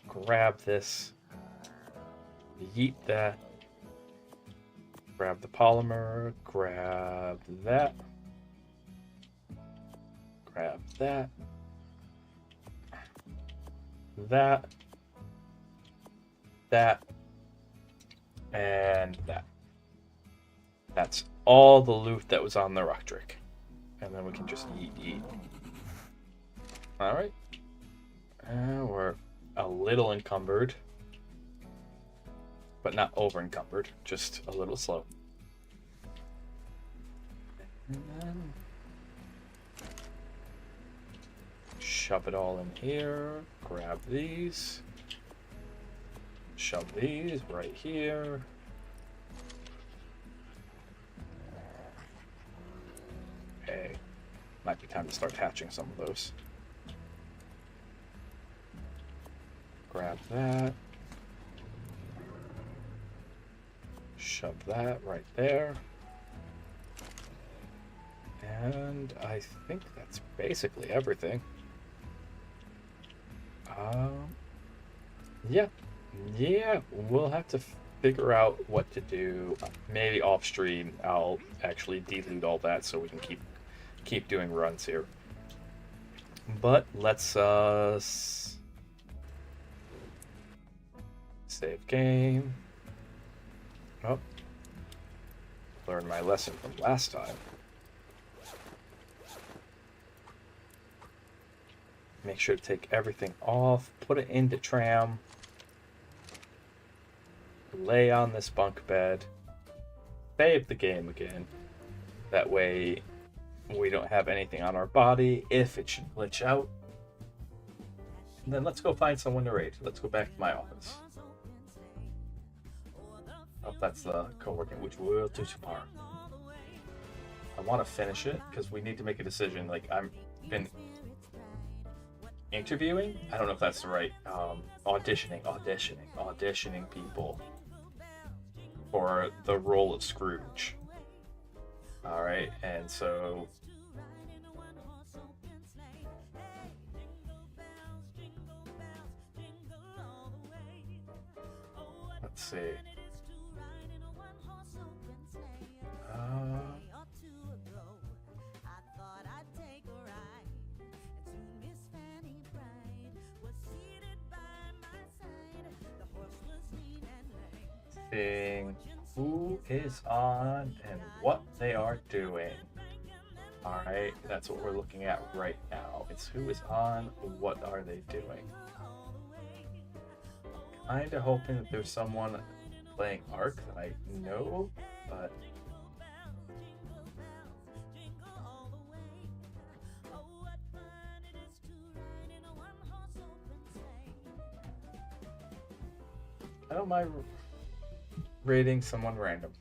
Grab this. Yeet that. Grab the polymer. Grab that. Grab that. That. That. And that. That's all the loot that was on the Rectric. And then we can just eat. Alright. We're a little encumbered. But not over encumbered. Just a little slow. And then shove it all in here. Grab these. Shove these right here. Okay. Might be time to start hatching some of those. Grab that. Shove that right there. And I think that's basically everything. Yeah, we'll have to figure out what to do. Maybe off stream I'll actually delete all that so we can keep doing runs here. But let's save game. Oh, learned my lesson from last time. Make sure to take everything off, put it into tram, lay on this bunk bed, save the game again. That way we don't have anything on our body if it should glitch out. And then let's go find someone to raid. Let's go back to my office. Oh, that's the co-working, which we'll do tomorrow. I want to finish it because we need to make a decision. Like, I've been interviewing. I don't know if that's the right auditioning people for the role of Scrooge. All right, and so let's see. Seeing who is on and what they are doing. Alright, that's what we're looking at right now. It's who is on, what are they doing. Kinda hoping that there's someone playing ARK that I know, but I don't mind rating someone random.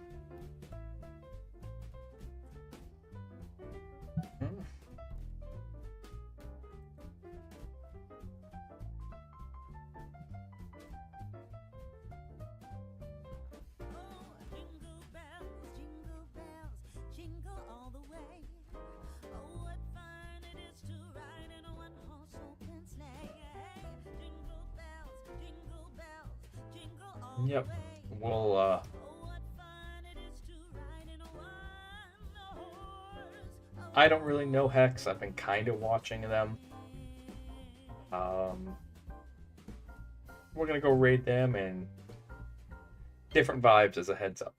Yep, we'll I don't really know Hex. I've been kind of watching them. We're gonna go raid them, and different vibes as a heads up.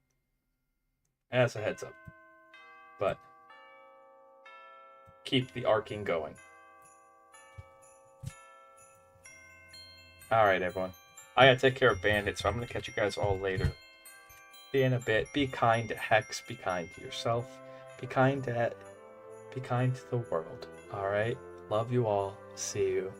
But keep the arcing going. Alright, everyone. I gotta take care of Bandit, so I'm gonna catch you guys all later. See you in a bit. Be kind to Hex. Be kind to yourself. Be kind to the world. Alright? Love you all. See you.